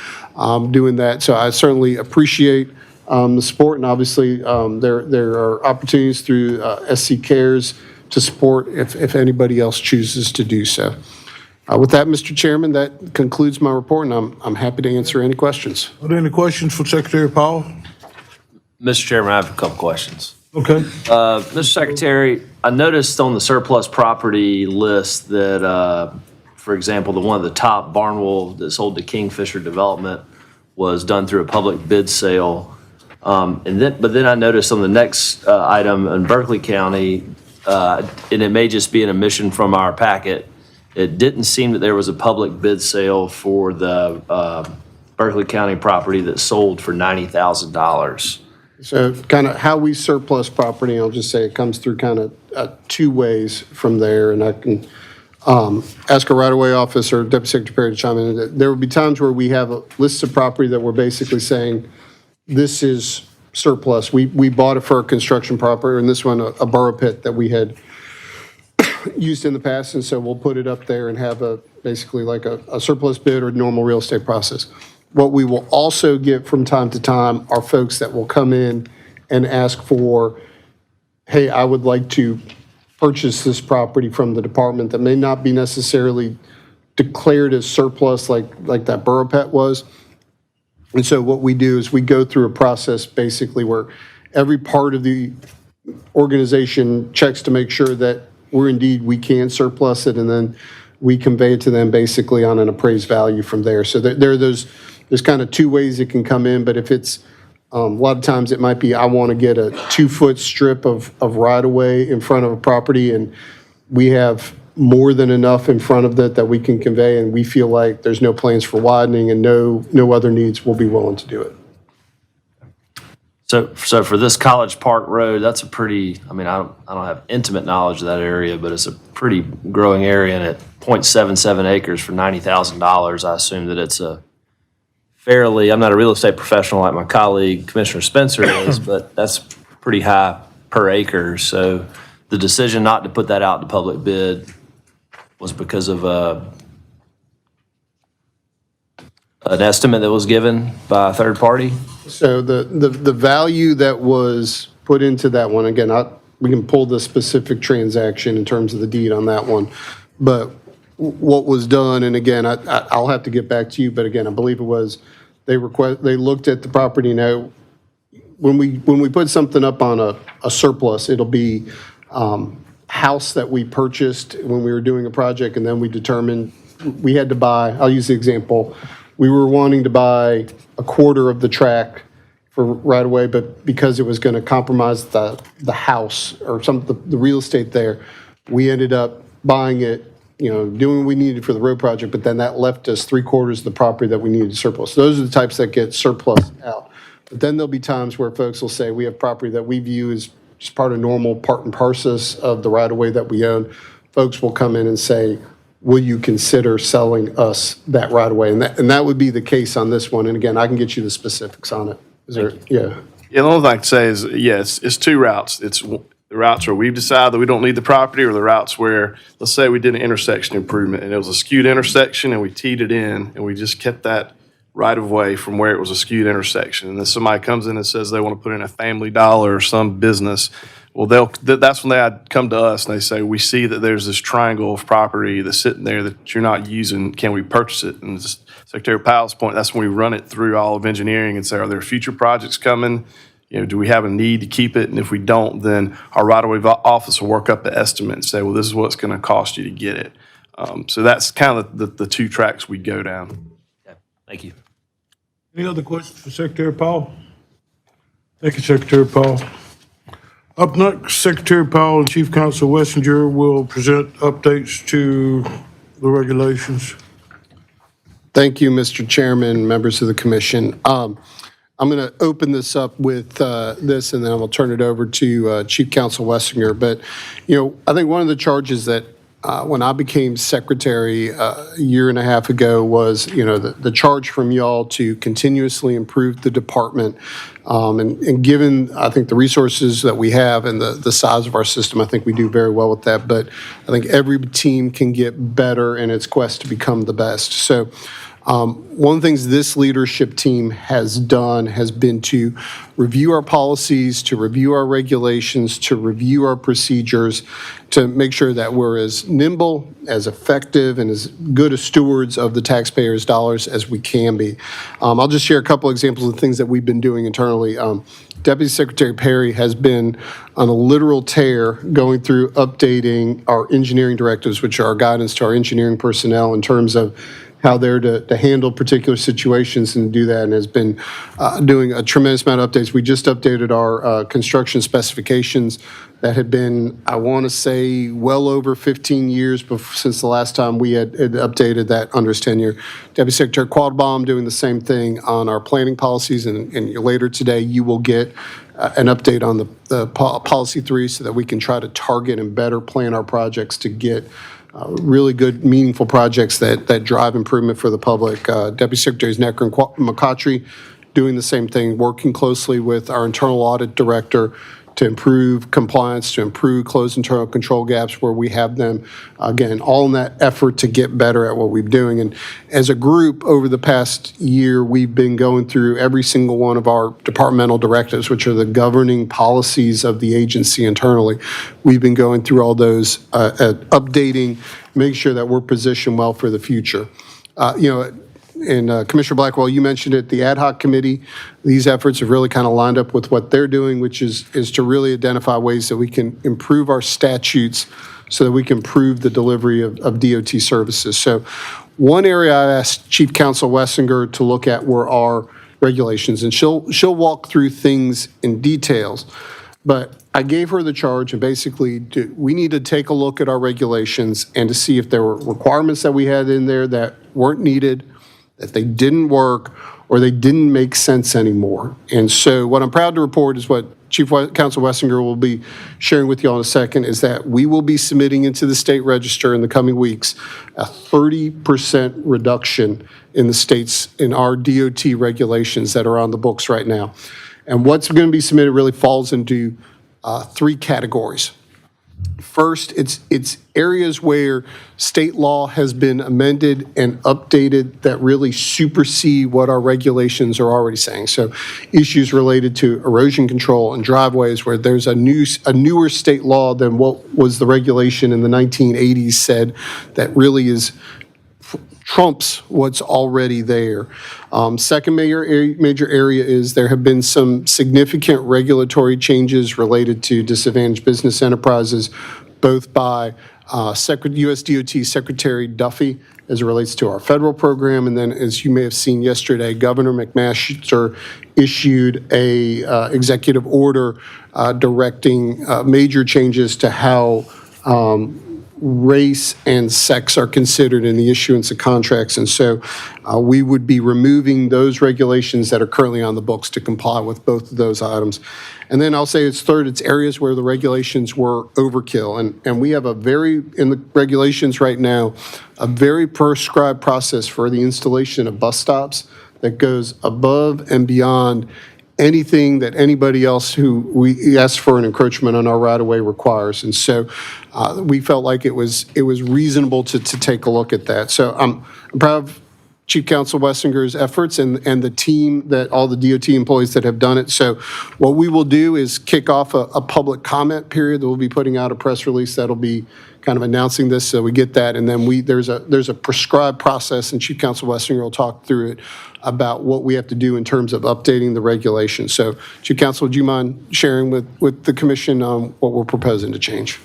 doing that. So I certainly appreciate the support, and obviously there are opportunities through SC Cares to support if anybody else chooses to do so. With that, Mr. Chairman, that concludes my report, and I'm happy to answer any questions. Are there any questions for Secretary Powell? Mr. Chairman, I have a couple questions. Okay. Mr. Secretary, I noticed on the surplus property list that, for example, the one at the top, Barnwell, that sold to Kingfisher Development, was done through a public bid sale. But then I noticed on the next item in Berkeley County, and it may just be an omission from our packet, it didn't seem that there was a public bid sale for the Berkeley County property that sold for $90,000. So kind of how we surplus property, I'll just say it comes through kind of 2 ways from there, and I can ask our right-of-way office or Deputy Secretary to chime in. There would be times where we have a list of property that we're basically saying, this is surplus. We bought it for a construction property, and this one, a borough pit that we had used in the past, and so we'll put it up there and have basically like a surplus bid or normal real estate process. What we will also get from time to time are folks that will come in and ask for, hey, I would like to purchase this property from the department that may not be necessarily declared as surplus like that borough pet was. And so what we do is we go through a process basically where every part of the organization checks to make sure that we can surplus it, and then we convey it to them basically on an appraised value from there. So there's kind of 2 ways it can come in, but if it's, a lot of times it might be, I want to get a 2-foot strip of right-of-way in front of a property, and we have more than enough in front of that we can convey, and we feel like there's no plans for widening and no other needs, we'll be willing to do it. So for this College Park Road, that's a pretty, I don't have intimate knowledge of that area, but it's a pretty growing area, and at 0.77 acres for $90,000, I assume that it's a fairly, I'm not a real estate professional like my colleague Commissioner Spencer is, but that's pretty high per acre. So the decision not to put that out to public bid was because of an estimate that was given by a third party? So the value that was put into that one, again, we can pull the specific transaction in terms of the deed on that one. But what was done, and again, I'll have to get back to you, but again, I believe it was, they looked at the property. Now, when we put something up on a surplus, it'll be house that we purchased when we were doing a project, and then we determined we had to buy, I'll use the example, we were wanting to buy a quarter of the track for right away, but because it was going to compromise the house or the real estate there, we ended up buying it, doing what we needed for the road project, but then that left us 3/4 of the property that we needed to surplus. Those are the types that get surplus out. But then there'll be times where folks will say, we have property that we view as just part of normal part and parcel of the right-of-way that we own. Folks will come in and say, will you consider selling us that right-of-way? And that would be the case on this one. And again, I can get you the specifics on it. Is there, yeah. Yeah, the only thing I can say is, yes, it's two routes. It's the routes where we've decided that we don't need the property, or the routes where, let's say we did an intersection improvement and it was a skewed intersection and we teed it in and we just kept that right of way from where it was a skewed intersection. And then somebody comes in and says they want to put in a Family Dollar or some business. Well, that's when they'd come to us and they say, we see that there's this triangle of property that's sitting there that you're not using. Can we purchase it? And just Secretary Powell's point, that's when we run it through all of engineering and say, are there future projects coming? Do we have a need to keep it? And if we don't, then our right-of-way office will work up the estimate and say, well, this is what it's going to cost you to get it. So that's kind of the two tracks we go down. Thank you. Any other questions for Secretary Powell? Thank you, Secretary Powell. Up next, Secretary Powell and Chief Counsel Wessinger will present updates to the regulations. Thank you, Mr. Chairman, members of the commission. I'm going to open this up with this, and then I will turn it over to Chief Counsel Wessinger. But, I think one of the charges that when I became secretary a year and a half ago was, the charge from y'all to continuously improve the department. And given, I think, the resources that we have and the size of our system, I think we do very well with that. But I think every team can get better in its quest to become the best. So one of the things this leadership team has done has been to review our policies, to review our regulations, to review our procedures, to make sure that we're as nimble, as effective, and as good as stewards of the taxpayers' dollars as we can be. I'll just share a couple examples of things that we've been doing internally. Deputy Secretary Perry has been on a literal tear going through updating our engineering directives, which are our guidance to our engineering personnel in terms of how they're to handle particular situations and do that, and has been doing a tremendous amount of updates. We just updated our construction specifications that had been, I want to say, well over 15 years since the last time we had updated that under his tenure. Deputy Secretary Quattlebaum doing the same thing on our planning policies, and later today you will get an update on the Policy 3 so that we can try to target and better plan our projects to get really good, meaningful projects that drive improvement for the public. Deputy Secretaries Necker and McCautry doing the same thing, working closely with our internal audit director to improve compliance, to improve close internal control gaps where we have them. Again, all in that effort to get better at what we're doing. And as a group, over the past year, we've been going through every single one of our departmental directives, which are the governing policies of the agency internally. We've been going through all those, updating, making sure that we're positioned well for the future. And Commissioner Blackwell, you mentioned it, the ad hoc committee, these efforts have really kind of lined up with what they're doing, which is to really identify ways that we can improve our statutes so that we can improve the delivery of DOT services. So one area I asked Chief Counsel Wessinger to look at were our regulations, and she'll walk through things in details. But I gave her the charge, and basically, we need to take a look at our regulations and to see if there were requirements that we had in there that weren't needed, that they didn't work, or they didn't make sense anymore. And so what I'm proud to report is what Chief Counsel Wessinger will be sharing with you all in a second, is that we will be submitting into the state register in the coming weeks a 30% reduction in the states, in our DOT regulations that are on the books right now. And what's going to be submitted really falls into three categories. First, it's areas where state law has been amended and updated that really supersede what our regulations are already saying. So issues related to erosion control and driveways where there's a newer state law than what was the regulation in the 1980s said that really trumps what's already there. Second major area is there have been some significant regulatory changes related to disadvantaged business enterprises, both by U.S. DOT Secretary Duffy as it relates to our federal program, and then as you may have seen yesterday, Governor McMaster issued a executive order directing major changes to how race and sex are considered in the issuance of contracts. And so we would be removing those regulations that are currently on the books to comply with both of those items. And then I'll say it's areas where the regulations were overkill. And we have in the regulations right now, a very prescribed process for the installation of bus stops that goes above and beyond anything that anybody else who we ask for an encroachment on our right-of-way requires. And so we felt like it was reasonable to take a look at that. So I'm proud of Chief Counsel Wessinger's efforts and the team, all the DOT employees that have done it. So what we will do is kick off a public comment period. We'll be putting out a press release that'll be kind of announcing this, so we get that. And then there's a prescribed process, and Chief Counsel Wessinger will talk through it about what we have to do in terms of updating the regulations. So, Chief Counsel, would you mind sharing with the commission what we're proposing to change?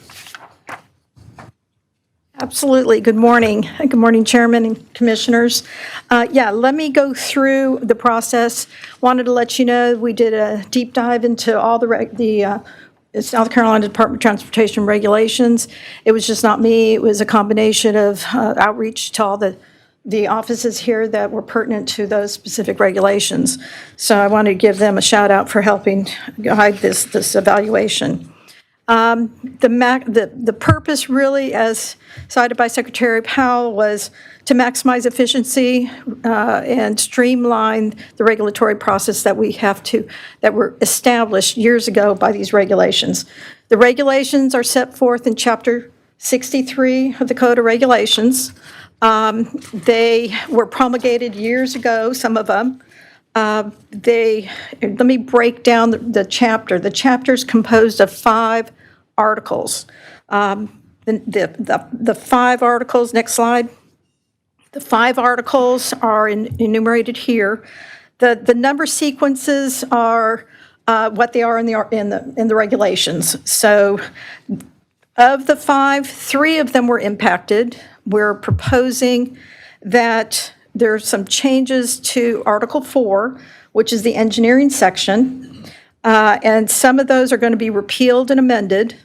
Absolutely. Good morning. Good morning, Chairman and Commissioners. Let me go through the process. Wanted to let you know we did a deep dive into all the South Carolina Department of Transportation regulations. It was just not me. It was a combination of outreach to all the offices here that were pertinent to those specific regulations. So I want to give them a shout out for helping guide this evaluation. The purpose really, as cited by Secretary Powell, was to maximize efficiency and streamline the regulatory process that were established years ago by these regulations. The regulations are set forth in Chapter 63 of the Code of Regulations. They were promulgated years ago, some of them. Let me break down the chapter. The chapter is composed of 5 articles. The 5 articles, next slide. The 5 articles are enumerated here. The number sequences are what they are in the regulations. So of the 5, 3 of them were impacted. We're proposing that there are some changes to Article 4, which is the engineering section, and some of those are going to be repealed and amended.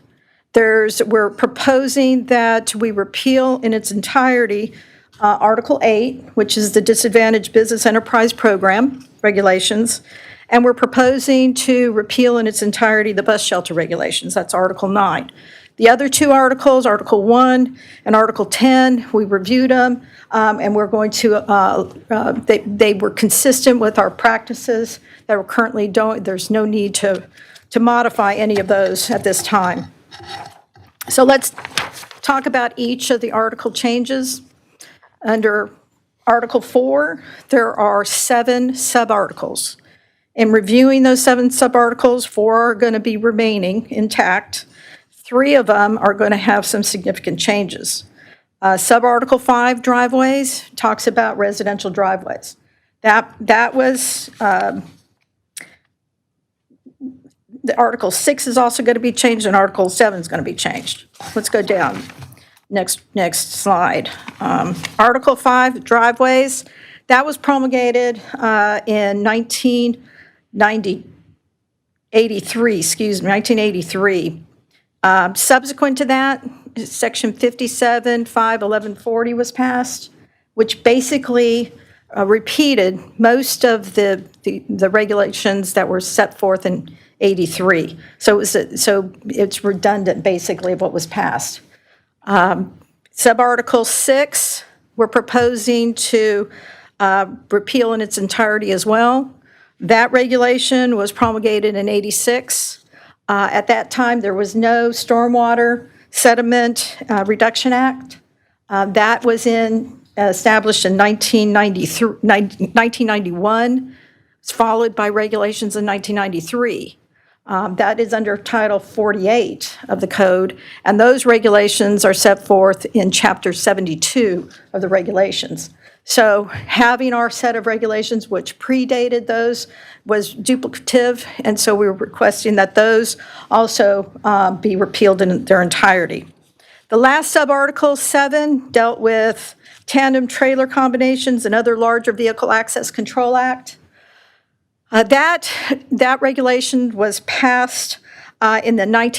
We're proposing that we repeal in its entirety Article 8, which is the Disadvantaged Business Enterprise Program regulations, and we're proposing to repeal in its entirety the bus shelter regulations. That's Article 9. The other 2 articles, Article 1 and Article 10, we reviewed them, and we're going to, they were consistent with our practices that we're currently doing. There's no need to modify any of those at this time. So let's talk about each of the article changes. Under Article 4, there are 7 sub-articles. In reviewing those 7 sub-articles, 4 are going to be remaining intact. 3 of them are going to have some significant changes. Sub-Article 5, driveways, talks about residential driveways. That was, the Article 6 is also going to be changed, and Article 7 is going to be changed. Let's go down. Next slide. Article 5, driveways, that was promulgated in 1983. Subsequent to that, Section 57.5.1140 was passed, which basically repeated most of the regulations that were set forth in 83. So it's redundant, basically, of what was passed. Subarticle 6, we're proposing to repeal in its entirety as well. That regulation was promulgated in 86. At that time, there was no stormwater Settlement Reduction Act. That was established in 1991. It's followed by regulations in 1993. That is under Title 48 of the code, and those regulations are set forth in Chapter 72 of the regulations. So having our set of regulations, which predated those, was duplicative, and so we were requesting that those also be repealed in their entirety. The last sub-article, 7, dealt with tandem trailer combinations and other larger vehicle access control act. That regulation was passed in the late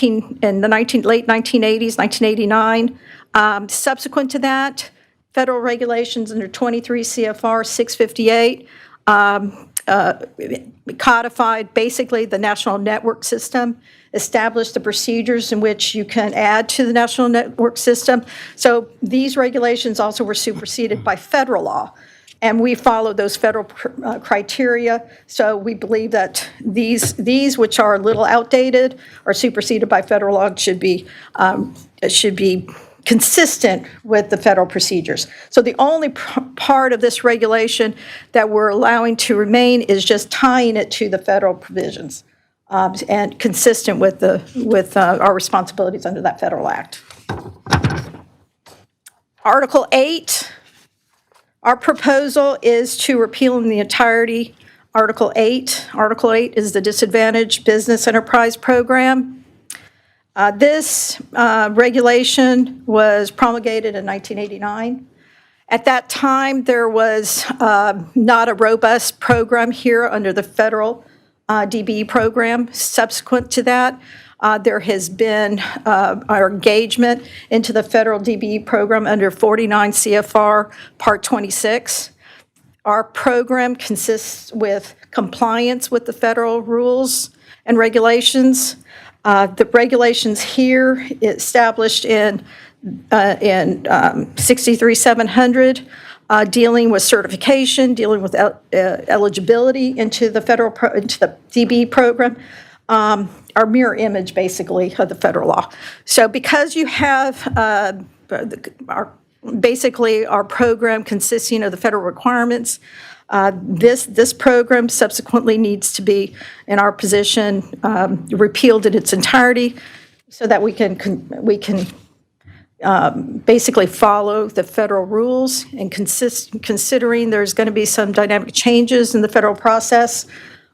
1980s, 1989. Subsequent to that, federal regulations under 23 CFR 658 codified basically the national network system, established the procedures in which you can add to the national network system. So these regulations also were superseded by federal law. And we followed those federal criteria. So we believe that these which are a little outdated or superseded by federal law should be consistent with the federal procedures. So the only part of this regulation that we're allowing to remain is just tying it to the federal provisions and consistent with our responsibilities under that federal act. Article 8. Our proposal is to repeal in the entirety Article 8. Article 8 is the Disadvantaged Business Enterprise Program. This regulation was promulgated in 1989. At that time, there was not a robust program here under the federal DBE program. Subsequent to that, there has been our engagement into the federal DBE program under 49 CFR Part 26. Our program consists with compliance with the federal rules and regulations. The regulations here established in 63700 dealing with certification, dealing with eligibility into the into the DBE program. Our mirror image, basically, of the federal law. So because you have our program consisting of the federal requirements, this program subsequently needs to be, in our position, repealed in its entirety so that we can basically follow the federal rules and considering there's going to be some dynamic changes in the federal process.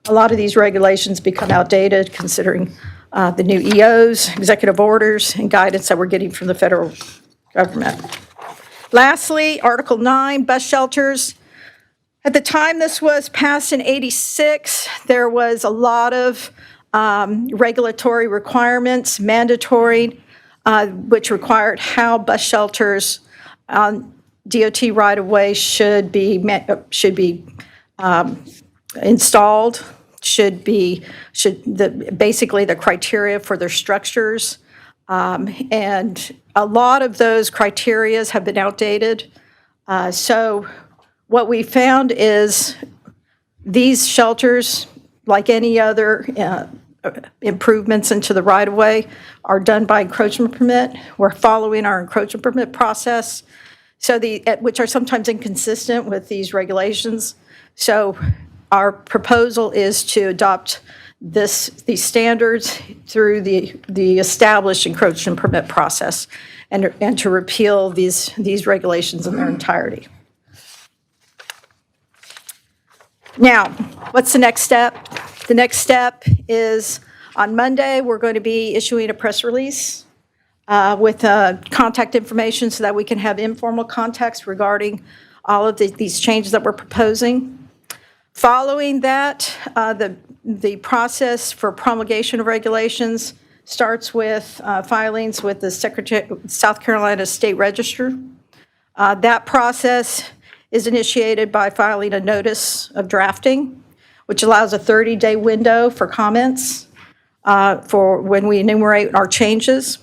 A lot of these regulations become outdated considering the new EOs, executive orders, and guidance that we're getting from the federal government. Lastly, Article 9, bus shelters. At the time this was passed in '86, there was a lot of regulatory requirements, mandatory, which required how bus shelters on DOT right-of-way should be installed, basically the criteria for their structures. And a lot of those criterias have been outdated. So what we found is these shelters, like any other improvements into the right-of-way, are done by encroachment permit. We're following our encroachment permit process, which are sometimes inconsistent with these regulations. So our proposal is to adopt these standards through the established encroachment permit process and to repeal these regulations in their entirety. Now, what's the next step? The next step is on Monday, we're going to be issuing a press release with contact information so that we can have informal contacts regarding all of these changes that we're proposing. Following that, the process for promulgation of regulations starts with filings with the South Carolina State Register. That process is initiated by filing a notice of drafting, which allows a 30-day window for comments for when we enumerate our changes.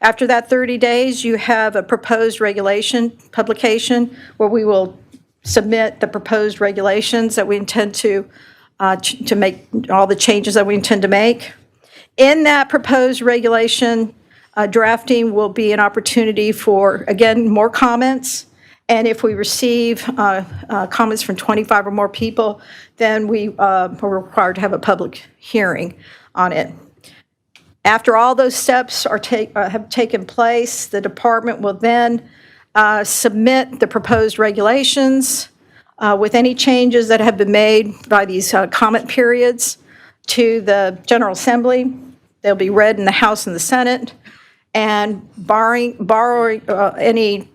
After that 30 days, you have a proposed regulation publication where we will submit the proposed regulations that we intend to make, all the changes that we intend to make. In that proposed regulation Drafting will be an opportunity for, again, more comments. And if we receive comments from 25 or more people, then we are required to have a public hearing on it. After all those steps have taken place, the department will then submit the proposed regulations with any changes that have been made by these comment periods to the General Assembly. They'll be read in the House and the Senate. And borrowing any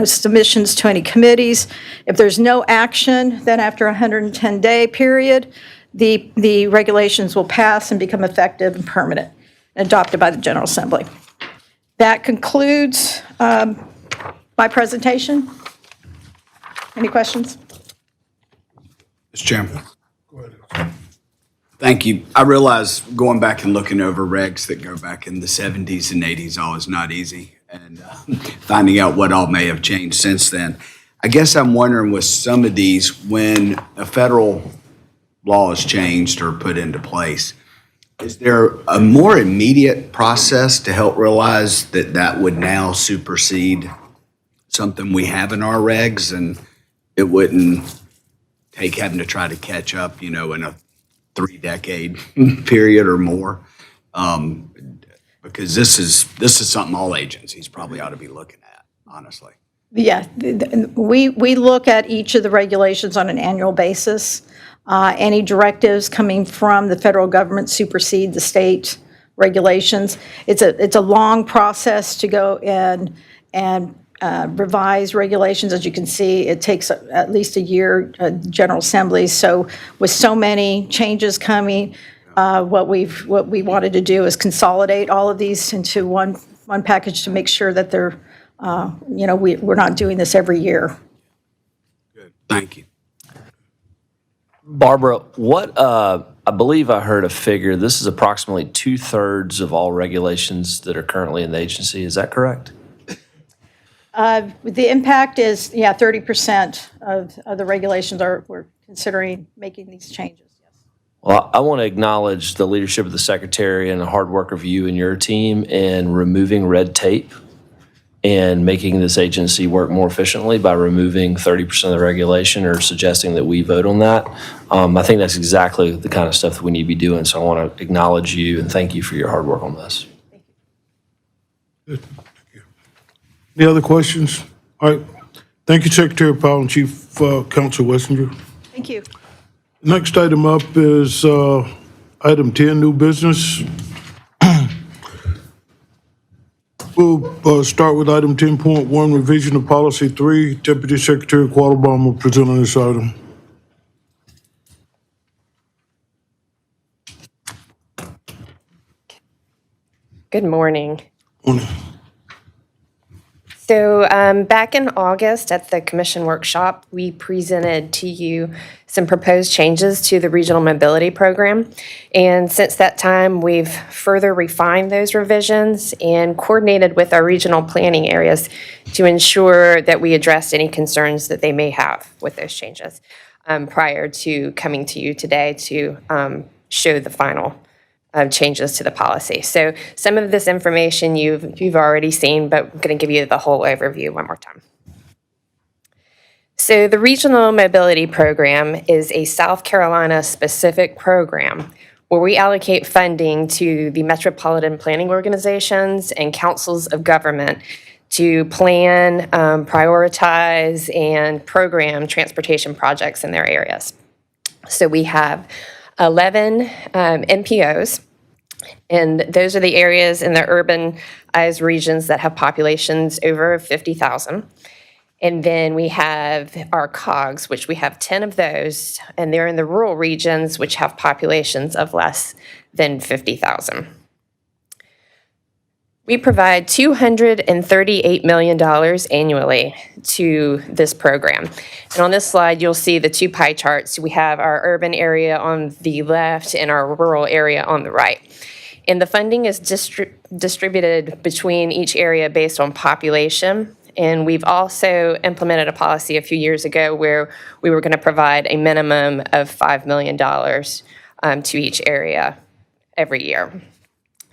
submissions to any committees, if there's no action, then after a 110-day period, the regulations will pass and become effective and permanent, adopted by the General Assembly. That concludes my presentation. Any questions? Mr. Chairman. Thank you. I realize going back and looking over regs that go back in the 70s and 80s all is not easy, and finding out what all may have changed since then. I guess I'm wondering with some of these, when a federal law is changed or put into place, is there a more immediate process to help realize that that would now supersede something we have in our regs, and it wouldn't take having to try to catch up, in a 3-decade period or more? Because this is something all agencies probably ought to be looking at, honestly. Yeah, we look at each of the regulations on an annual basis. Any directives coming from the federal government supersede the state regulations. It's a long process to go in and revise regulations. As you can see, it takes at least a year, General Assembly. So with so many changes coming, what we wanted to do is consolidate all of these into one package to make sure that they're, we're not doing this every year. Good. Thank you. Barbara, what, I believe I heard a figure, this is approximately 2/3 of all regulations that are currently in the agency. Is that correct? The impact is, 30% of the regulations we're considering making these changes. Yes. Well, I want to acknowledge the leadership of the secretary and the hard work of you and your team in removing red tape and making this agency work more efficiently by removing 30% of the regulation or suggesting that we vote on that. I think that's exactly the kind of stuff that we need to be doing. So I want to acknowledge you and thank you for your hard work on this. Good. Thank you. Any other questions? All right. Thank you, Secretary Powell and Chief Counsel Wessinger. Thank you. Next item up is item 10, new business. We'll start with item 10.1, revision of policy 3. Deputy Secretary Quattlebaum will present on this item. Good morning. Morning. So back in August at the commission workshop, we presented to you some proposed changes to the regional mobility program. And since that time, we've further refined those revisions and coordinated with our regional planning areas to ensure that we address any concerns that they may have with those changes prior to coming to you today to show the final changes to the policy. So some of this information you've already seen, but I'm going to give you the whole overview one more time. So the Regional Mobility Program is a South Carolina-specific program where we allocate funding to the metropolitan planning organizations and councils of government to plan, prioritize, and program transportation projects in their areas. So we have 11 MPOs, and those are the areas in the urbanized regions that have populations over 50,000. And then we have our COGs, which we have 10 of those, and they're in the rural regions, which have populations of less than 50,000. We provide $238 million annually to this program. And on this slide, you'll see the two pie charts. We have our urban area on the left and our rural area on the right. And the funding is distributed between each area based on population. And we've also implemented a policy a few years ago where we were going to provide a minimum of $5 million to each area every year.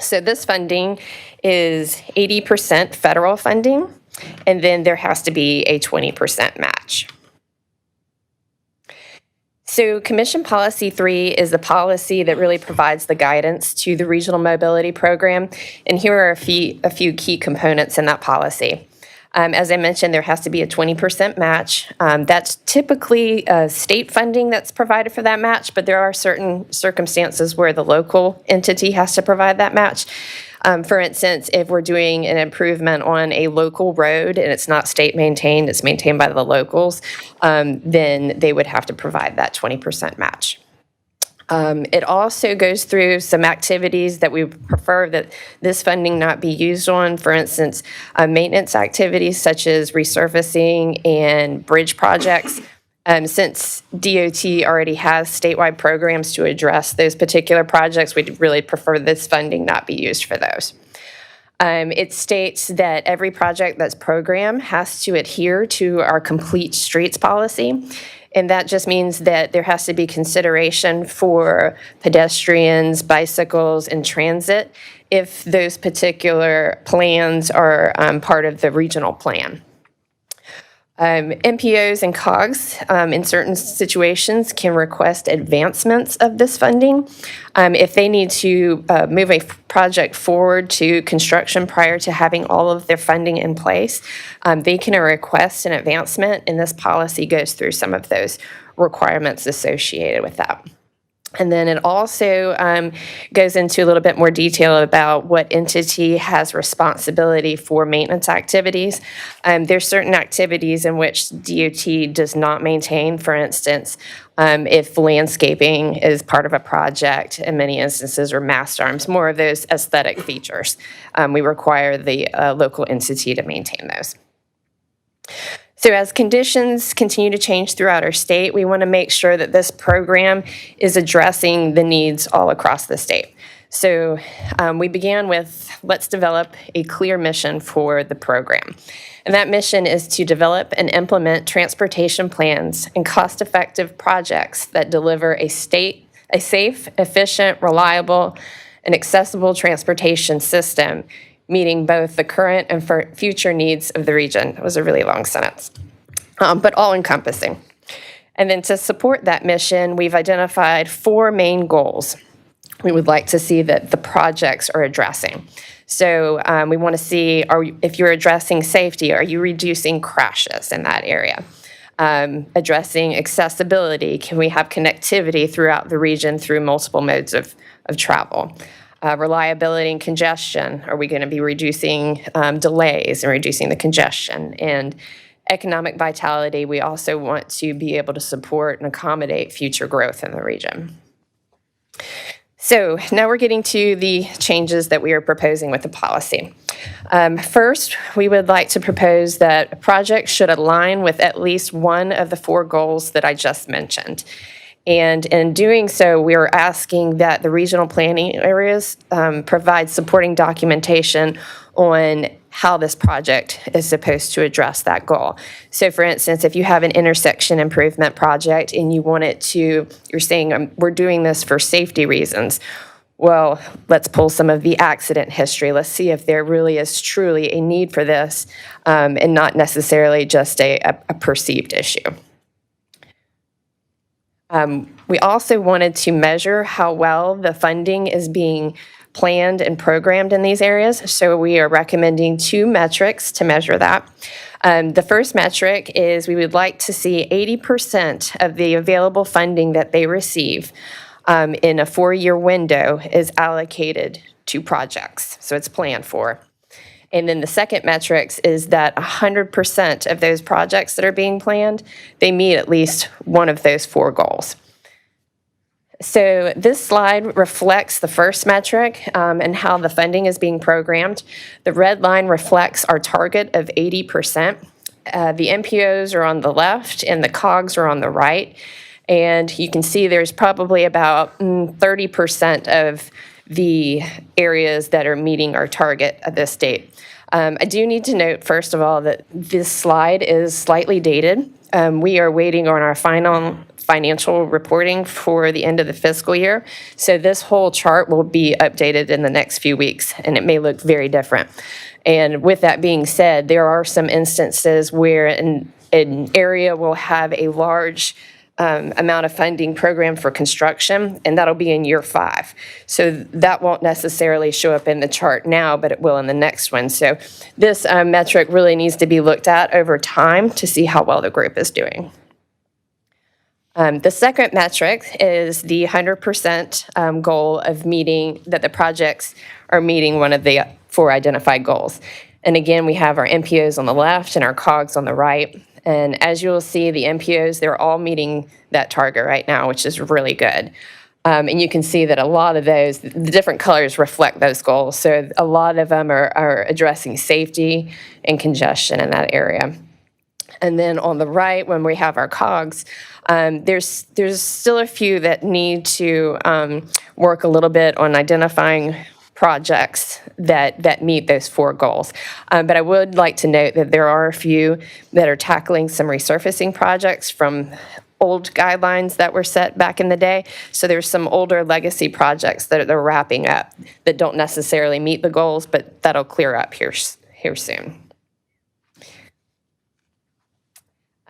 So this funding is 80% federal funding, and then there has to be a 20% match. So Commission Policy 3 is the policy that really provides the guidance to the Regional Mobility Program, and here are a few key components in that policy. As I mentioned, there has to be a 20% match. That's typically state funding that's provided for that match, but there are certain circumstances where the local entity has to provide that match. For instance, if we're doing an improvement on a local road and it's not state maintained, it's maintained by the locals, then they would have to provide that 20% match. It also goes through some activities that we prefer that this funding not be used on. For instance, maintenance activities such as resurfacing and bridge projects. Since DOT already has statewide programs to address those particular projects, we'd really prefer this funding not be used for those. It states that every project that's programmed has to adhere to our complete streets policy. And that just means that there has to be consideration for pedestrians, bicycles, and transit if those particular plans are part of the regional plan. MPOs and COGS in certain situations can request advancements of this funding. If they need to move a project forward to construction prior to having all of their funding in place, they can request an advancement, and this policy goes through some of those requirements associated with that. And then it also goes into a little bit more detail about what entity has responsibility for maintenance activities. There's certain activities in which DOT does not maintain. For instance, if landscaping is part of a project, in many instances, or mast arms, more of those aesthetic features, we require the local entity to maintain those. So as conditions continue to change throughout our state, we want to make sure that this program is addressing the needs all across the state. So we began with, let's develop a clear mission for the program. And that mission is to develop and implement transportation plans and cost-effective projects that deliver a safe, efficient, reliable, and accessible transportation system, meeting both the current and future needs of the region. It was a really long sentence, but all-encompassing. And then to support that mission, we've identified 4 main goals we would like to see that the projects are addressing. So we want to see, if you're addressing safety, are you reducing crashes in that area? Addressing accessibility, can we have connectivity throughout the region through multiple modes of travel? Reliability and congestion, are we going to be reducing delays and reducing the congestion? And economic vitality, we also want to be able to support and accommodate future growth in the region. So now we're getting to the changes that we are proposing with the policy. First, we would like to propose that a project should align with at least one of the 4 goals that I just mentioned. And in doing so, we are asking that the regional planning areas provide supporting documentation on how this project is supposed to address that goal. So for instance, if you have an intersection improvement project and you want it to, you're saying, we're doing this for safety reasons. Well, let's pull some of the accident history. Let's see if there really is truly a need for this and not necessarily just a perceived issue. We also wanted to measure how well the funding is being planned and programmed in these areas. So we are recommending 2 metrics to measure that. The first metric is we would like to see 80% of the available funding that they receive in a 4-year window is allocated to projects. So it's planned for. And then the second metrics is that 100% of those projects that are being planned, they meet at least one of those 4 goals. So this slide reflects the first metric and how the funding is being programmed. The red line reflects our target of 80%. The MPOs are on the left and the COGS are on the right. And you can see there's probably about 30% of the areas that are meeting our target at this date. I do need to note, first of all, that this slide is slightly dated. We are waiting on our final financial reporting for the end of the fiscal year. So this whole chart will be updated in the next few weeks, and it may look very different. And with that being said, there are some instances where an area will have a large amount of funding program for construction, and that'll be in year 5. So that won't necessarily show up in the chart now, but it will in the next one. So this metric really needs to be looked at over time to see how well the group is doing. The second metric is the 100% goal of meeting, that the projects are meeting one of the 4 identified goals. And again, we have our MPOs on the left and our COGS on the right. And as you'll see, the MPOs, they're all meeting that target right now, which is really good. And you can see that a lot of those, the different colors reflect those goals. So a lot of them are addressing safety and congestion in that area. And then on the right, when we have our COGS, there's still a few that need to work a little bit on identifying projects that meet those 4 goals. But I would like to note that there are a few that are tackling some resurfacing projects from old guidelines that were set back in the day. So there's some older legacy projects that they're wrapping up that don't necessarily meet the goals, but that'll clear up here soon.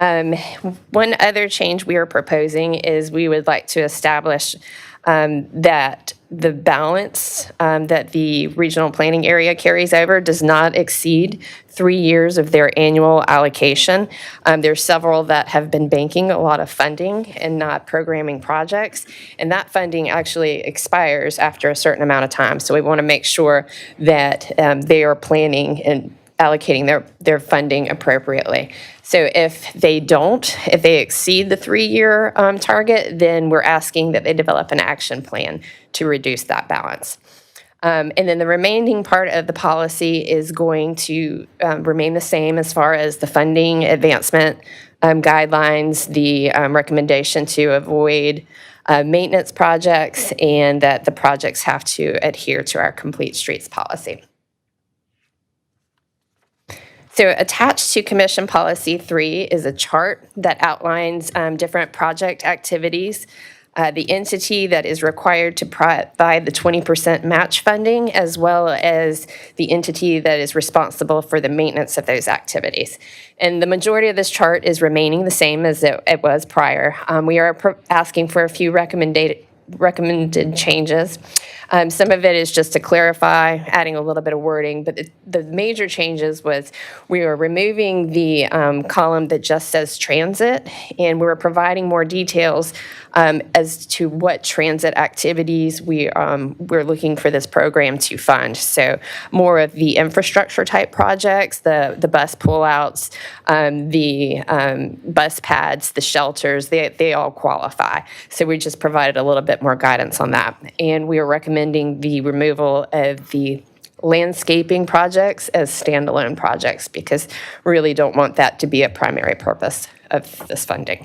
One other change we are proposing is we would like to establish that the balance that the regional planning area carries over does not exceed 3 years of their annual allocation. There's several that have been banking a lot of funding and not programming projects, and that funding actually expires after a certain amount of time. So we want to make sure that they are planning and allocating their funding appropriately. So if they exceed the 3-year target, then we're asking that they develop an action plan to reduce that balance. And then the remaining part of the policy is going to remain the same as far as the funding advancement guidelines, the recommendation to avoid maintenance projects, and that the projects have to adhere to our complete streets policy. So attached to Commission Policy 3 is a chart that outlines different project activities, the entity that is required to provide the 20% match funding, as well as the entity that is responsible for the maintenance of those activities. And the majority of this chart is remaining the same as it was prior. We are asking for a few recommended changes. Some of it is just to clarify, adding a little bit of wording, but the major changes was we are removing the column that just says transit, and we're providing more details as to what transit activities we're looking for this program to fund. So more of the infrastructure type projects, the bus pullouts, the bus pads, the shelters, they all qualify. So we just provided a little bit more guidance on that. And we are recommending the removal of the landscaping projects as standalone projects because we really don't want that to be a primary purpose of this funding.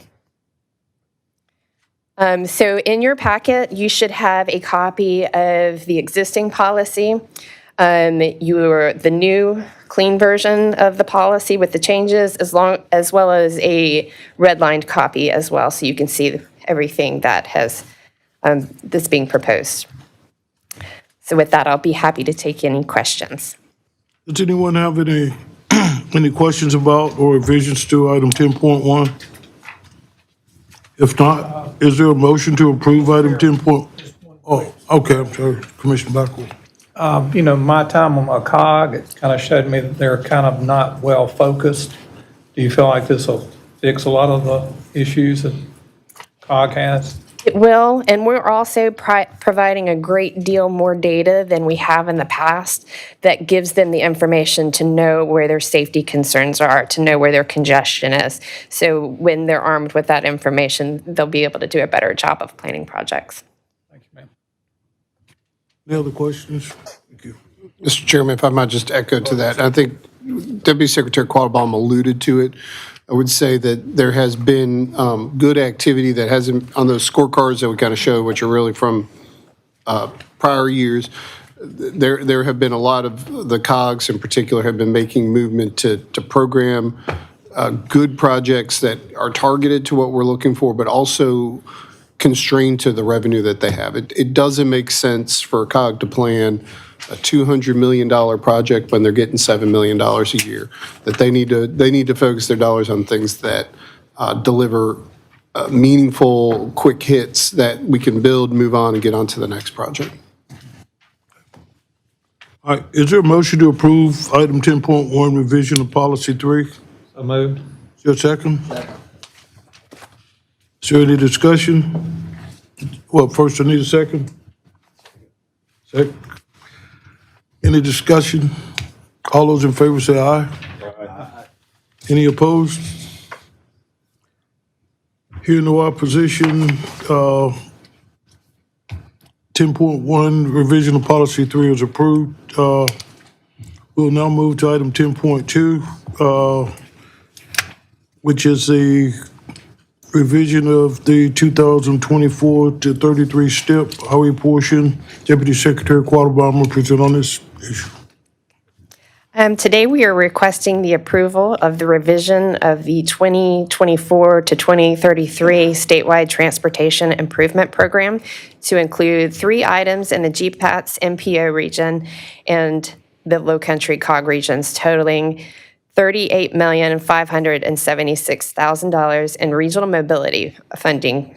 So in your packet, you should have a copy of the existing policy, the new clean version of the policy with the changes, as well as a redlined copy as well, so you can see everything that has that's being proposed. So with that, I'll be happy to take any questions. Does anyone have any questions about or revisions to item 10.1? If not, is there a motion to approve item 10. Oh, okay, I'm sorry, Commissioner Blackwell. My time on a COG, it kind of showed me that they're kind of not well-focused. Do you feel like this will fix a lot of the issues that COG has? It will, and we're also providing a great deal more data than we have in the past that gives them the information to know where their safety concerns are, to know where their congestion is. So when they're armed with that information, they'll be able to do a better job of planning projects. Thank you, ma'am. Any other questions? Thank you. Mr. Chairman, if I might just echo to that, I think Deputy Secretary Quattlebaum alluded to it. I would say that there has been good activity that hasn't, on those scorecards that we kind of show, which are really from prior years, there have been a lot of the COGs in particular have been making movement to program good projects that are targeted to what we're looking for, but also constrained to the revenue that they have. It doesn't make sense for a COG to plan a $200 million project when they're getting $7 million a year. That they need to focus their dollars on things that deliver meaningful, quick hits that we can build, move on, and get on to the next project. All right, is there a motion to approve item 10.1, revision of policy 3? So moved. Is there a second? Is there any discussion? Well, first I need a second. Second. Any discussion? All those in favor say aye. Aye. Any opposed? Hearing no opposition, 10.1, revision of policy 3 is approved. We'll now move to item 10.2, which is the revision of the 2024 to 33 step highway portion. Deputy Secretary Quattlebaum will present on this issue. Today, we are requesting the approval of the revision of the 2024 to 2033 statewide transportation improvement program to include 3 items in the GPATS MPO region and the Low Country COG regions, totaling $38,576,000 in regional mobility funding.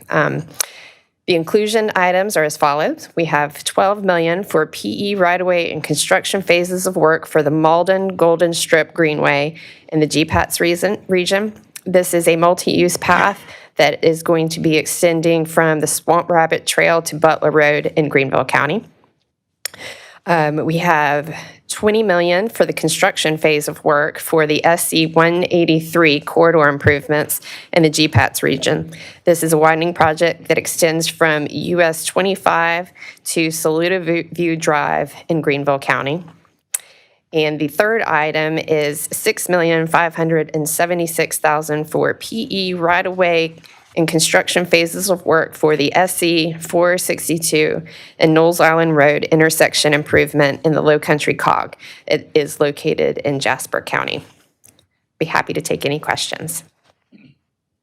The inclusion items are as follows. We have $12 million for PE right-of-way and construction phases of work for the Malden Golden Strip Greenway in the GPATS region. This is a multi-use path that is going to be extending from the Swamp Rabbit Trail to Butler Road in Greenville County. We have $20 million for the construction phase of work for the SC 183 corridor improvements in the GPATS region. This is a widening project that extends from US 25 to Saluda View Drive in Greenville County. And the third item is $6,576,000 for PE right-of-way and construction phases of work for the SC 462 and Knowles Island Road intersection improvement in the Low Country COG. It is located in Jasper County. Be happy to take any questions.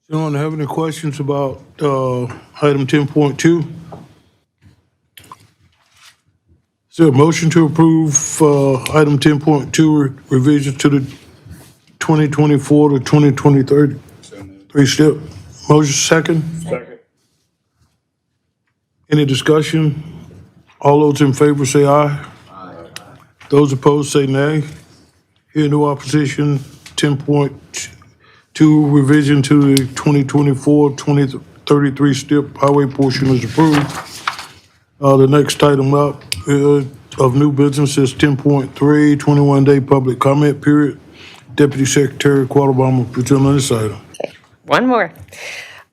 Anyone have any questions about item 10.2? Is there a motion to approve item 10.2, revisions to the 2024 to 2023 step? Motion second? Second. Any discussion? All those in favor say aye. Aye. Those opposed say nay. Hearing no opposition, 10.2 revision to the 2024-2033 step highway portion is approved. The next item up of new business is 10.3, 21-day public comment period. Deputy Secretary Quattlebaum will present on this item. One more.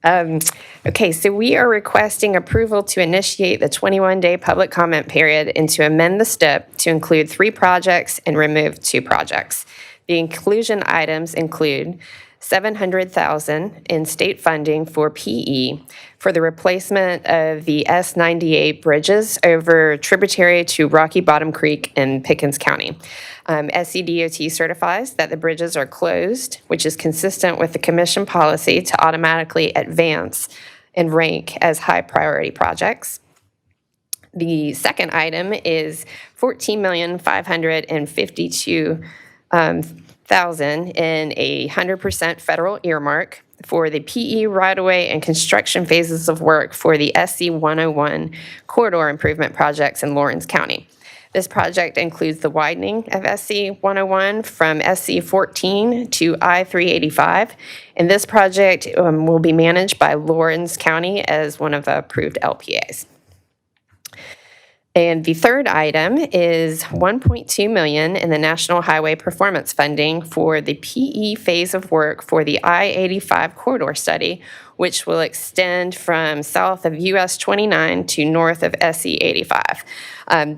Okay, so we are requesting approval to initiate the 21-day public comment period and to amend the STIP to include 3 projects and remove 2 projects. The inclusion items include $700,000 in state funding for PE for the replacement of the S98 bridges over tributary to Rocky Bottom Creek in Pickens County. SCDOT certifies that the bridges are closed, which is consistent with the commission policy to automatically advance and rank as high priority projects. The second item is $14,552,000 in a 100% federal earmark for the PE right-of-way and construction phases of work for the SC 101 corridor improvement projects in Lawrence County. This project includes the widening of SC 101 from SC 14 to I-385, and this project will be managed by Lawrence County as one of the approved LPAs. And the third item is $1.2 million in the National Highway Performance Funding for the PE phase of work for the I-85 corridor study, which will extend from south of US 29 to north of SC 85.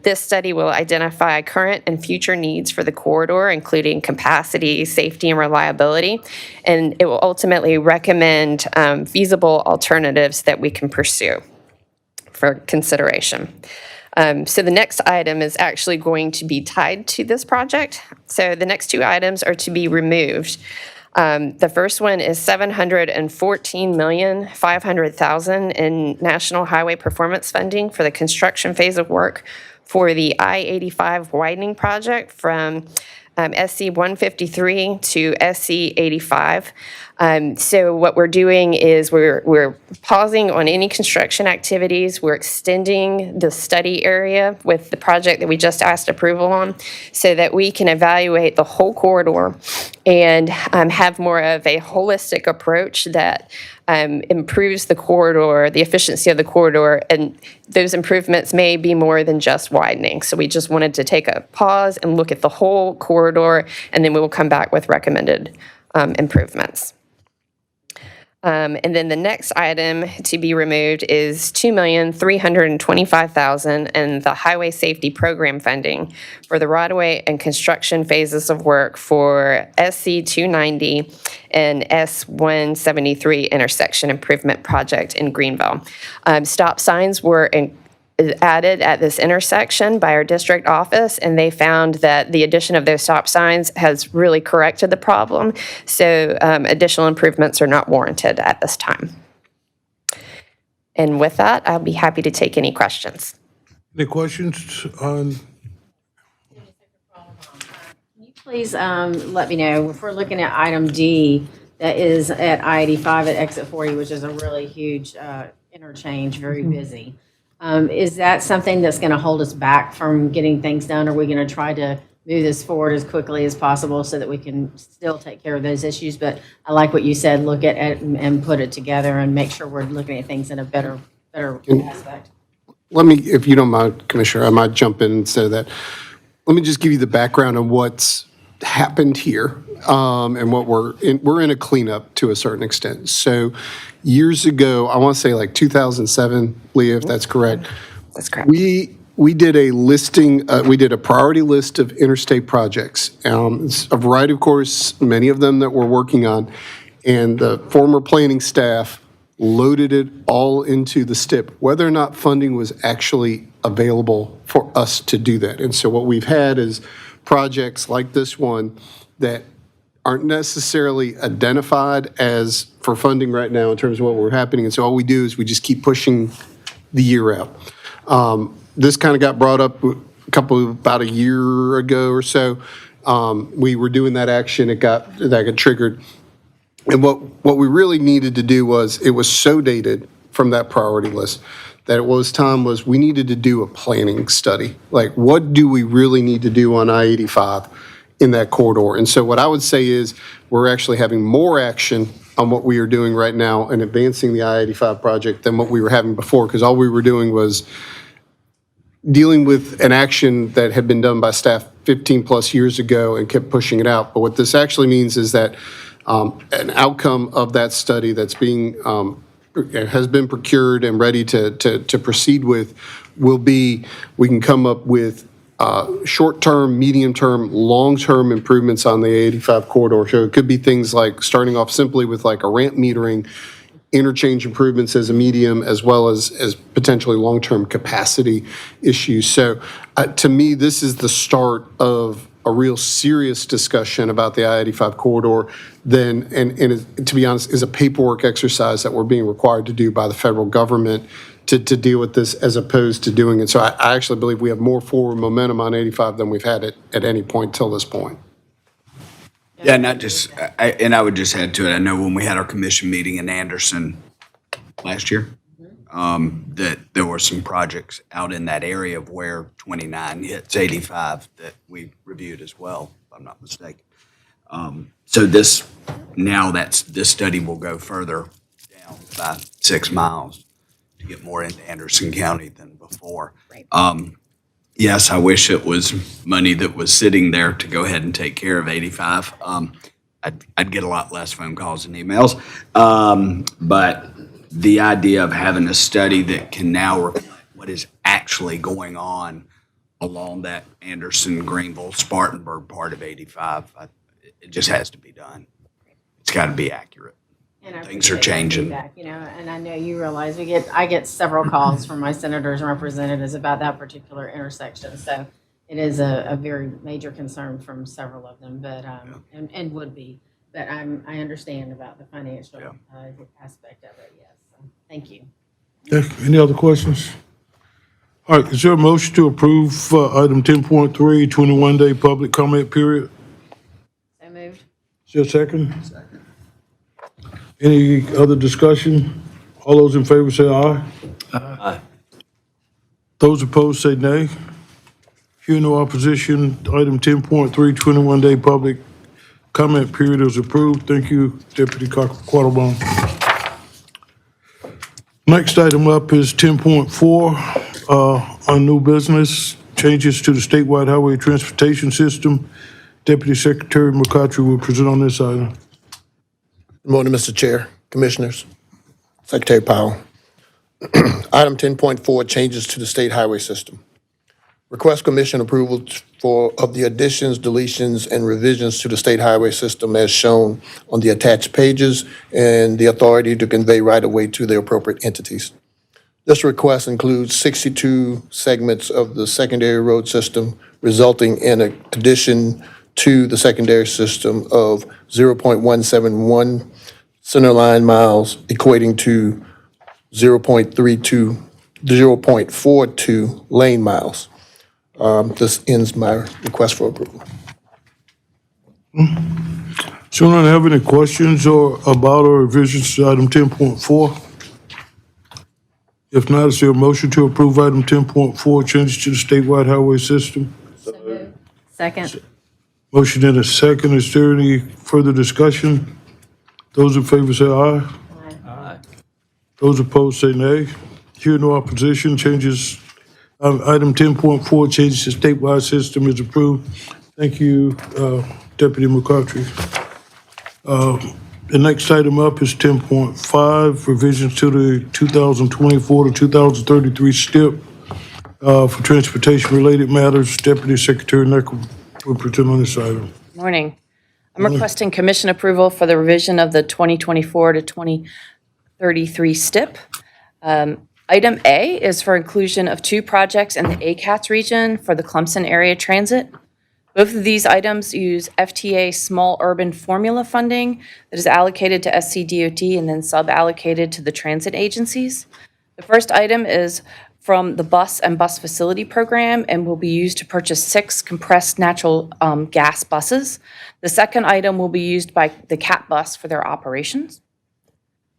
This study will identify current and future needs for the corridor, including capacity, safety, and reliability, and it will ultimately recommend feasible alternatives that we can pursue for consideration. So the next item is actually going to be tied to this project. So the next two items are to be removed. The first one is $714,500,000 in National Highway Performance Funding for the construction phase of work for the I-85 widening project from SC 153 to SC 85. So what we're doing is we're pausing on any construction activities. We're extending the study area with the project that we just asked approval on so that we can evaluate the whole corridor and have more of a holistic approach that improves the corridor, the efficiency of the corridor, and those improvements may be more than just widening. So we just wanted to take a pause and look at the whole corridor, and then we will come back with recommended improvements. And then the next item to be removed is $2,325,000 in the Highway Safety Program funding for the right-of-way and construction phases of work for SC 290 and S 173 intersection improvement project in Greenville. Stop signs were added at this intersection by our district office, and they found that the addition of those stop signs has really corrected the problem. So additional improvements are not warranted at this time. And with that, I'll be happy to take any questions. Any questions on? Can you please let me know, if we're looking at item D, that is at I-85 at exit 40, which is a really huge interchange, very busy. Is that something that's going to hold us back from getting things done? Are we going to try to move this forward as quickly as possible so that we can still take care of those issues? But I like what you said, look at it and put it together and make sure we're looking at things in a better aspect. Let me, if you don't mind, Commissioner, I might jump in instead of that. Let me just give you the background on what's happened here and what we're in a cleanup to a certain extent. So years ago, I want to say like 2007, Leah, if that's correct. That's correct. We did a listing, we did a priority list of interstate projects. It's a variety, of course, many of them that we're working on. And the former planning staff loaded it all into the STIP, whether or not funding was actually available for us to do that. And so what we've had is projects like this one that aren't necessarily identified as for funding right now in terms of what we're happening. And so all we do is we just keep pushing the year out. This kind of got brought up about a year ago or so. We were doing that action, that got triggered. And what we really needed to do was, it was so dated from that priority list that it was we needed to do a planning study. Like, what do we really need to do on I-85 in that corridor? And so what I would say is, we're actually having more action on what we are doing right now and advancing the I-85 project than what we were having before, because all we were doing was dealing with an action that had been done by staff 15-plus years ago and kept pushing it out. But what this actually means is that an outcome of that study that's has been procured and ready to proceed with will be, we can come up with short-term, medium-term, long-term improvements on the 85 corridor. So it could be things like starting off simply with like a ramp metering, interchange improvements as a medium, as well as potentially long-term capacity issues. So to me, this is the start of a real serious discussion about the I-85 corridor, and to be honest, is a paperwork exercise that we're being required to do by the federal government to deal with this, as opposed to doing it. So I actually believe we have more forward momentum on 85 than we've had at any point till this point. Yeah, and I would just add to it, I know when we had our commission meeting in Anderson last year, that there were some projects out in that area of where 29 hits 85 that we reviewed as well, if I'm not mistaken. So this study will go further down by 6 miles to get more into Anderson County than before. Right. Yes, I wish it was money that was sitting there to go ahead and take care of 85. I'd get a lot less phone calls and emails. But the idea of having a study that can now reflect what is actually going on along that Anderson, Greenville, Spartanburg part of 85, it just has to be done. It's got to be accurate. And I things are appreciate the changing. feedback, you know, and I know you realize I get several calls from my senators and representatives about that particular intersection. So it is a very major concern from several of them, but, and would be. But I understand about the financial aspect of it, yes. So, thank you. Okay, any other questions? All right, is there a motion to approve item 10.3, 21-day public comment period? So moved. Is there a second? Second. Any other discussion? All those in favor say aye. Aye. Those opposed say nay. Hearing no opposition, item 10.3, 21-day public comment period is approved. Thank you, Deputy Quattlebaum. Next item up is 10.4, on new business, changes to the statewide highway transportation system. Deputy Secretary McCoughtry will present on this item. Good morning, Mr. Chair, Commissioners, Secretary Powell. Item 10.4, changes to the state highway system. Request Commission approval of the additions, deletions, and revisions to the state highway system as shown on the attached pages and the authority to convey right-of-way to the appropriate entities. This request includes 62 segments of the secondary road system, resulting in an addition to the secondary system of 0.171 centerline miles, equating to 0.42 lane miles. This ends my request for approval. Does anyone have any questions about or revisions to item 10.4? If not, is there a motion to approve item 10.4, changes to the statewide highway system? Second. Motion and a second. Is there any further discussion? Those in favor say aye. Aye. Those opposed say nay. Hearing no opposition, changes, item 10.4, changes to statewide system is approved. Thank you, Deputy McCoughtry. The next item up is 10.5, revisions to the 2024 to 2033 STIP for transportation-related matters. Deputy Secretary Necker will present on this item. Morning. I'm requesting commission approval for the revision of the 2024 to 2033 STIP. Item A is for inclusion of 2 projects in the ACATS region for the Clemson area transit. Both of these items use FTA small urban formula funding that is allocated to SCDOT and then sub-allocated to the transit agencies. The first item is from the bus and bus facility program and will be used to purchase 6 compressed natural gas buses. The second item will be used by the CAT bus for their operations.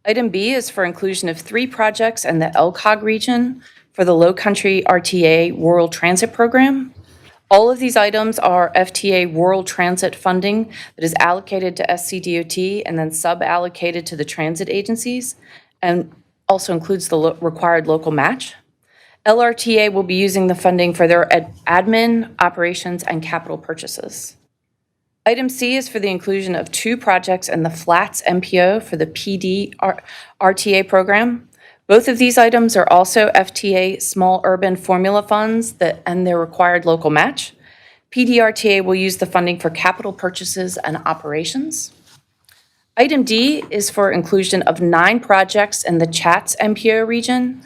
Item B is for inclusion of 3 projects in the LCOG region for the Low Country RTA Rural Transit Program. All of these items are FTA rural transit funding that is allocated to SCDOT and then sub-allocated to the transit agencies, and also includes the required local match. LRTA will be using the funding for their admin, operations, and capital purchases. Item C is for the inclusion of 2 projects in the Flats MPO for the PD RTA program. Both of these items are also FTA small urban formula funds and their required local match. PDRTA will use the funding for capital purchases and operations. Item D is for inclusion of 9 projects in the CHATS MPO region.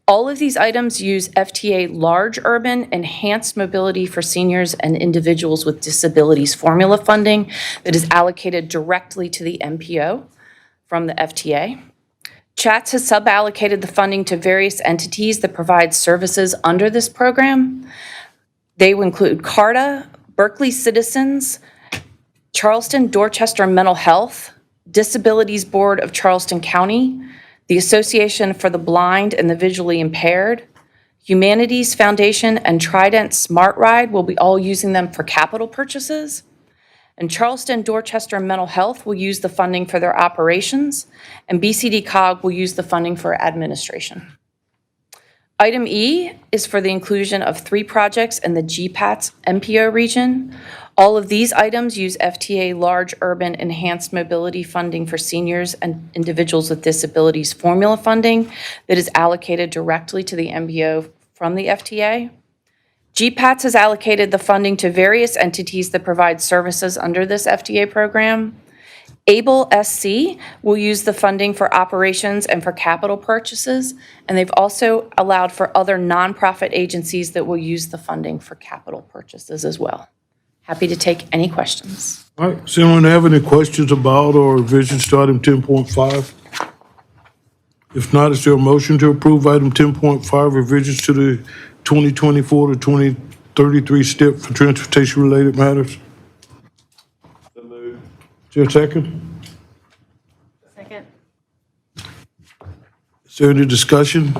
All of these items use FTA large urban enhanced mobility for seniors and individuals with disabilities formula funding that is allocated directly to the MPO from the FTA. CHATS has sub-allocated the funding to various entities that provide services under this program. They will include CARTA, Berkeley Citizens, Charleston Dorchester Mental Health, Disabilities Board of Charleston County, the Association for the Blind and the Visually Impaired, Humanities Foundation, and Trident Smart Ride will be all using them for capital purchases. And Charleston Dorchester Mental Health will use the funding for their operations, and BCD COG will use the funding for administration. Item E is for the inclusion of 3 projects in the GPATS MPO region. All of these items use FTA large urban enhanced mobility funding for seniors and individuals with disabilities formula funding that is allocated directly to the MPO from the FTA. GPATS has allocated the funding to various entities that provide services under this FTA program. Able SC will use the funding for operations and for capital purchases, and they've also allowed for other nonprofit agencies that will use the funding for capital purchases as well. Happy to take any questions. All right, does anyone have any questions about or revisions to item 10.5? If not, is there a motion to approve item 10.5, revisions to the 2024 to 2033 STIP for transportation-related matters? Is there a second? Second. Is there any discussion?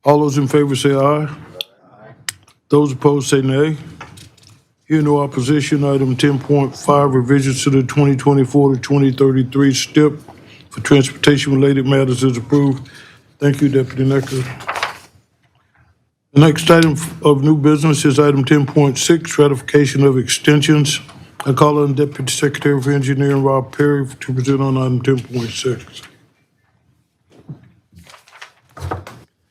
All those in favor say aye. Those opposed say nay. Hear no opposition, item 10.5, revisions to the 2024 to 2033 STIP for transportation-related matters is approved. Thank you, Deputy Necker. The next item of new business is item 10.6, ratification of extensions. I call on Deputy Secretary of Engineering Rob Perry to present on item 10.6.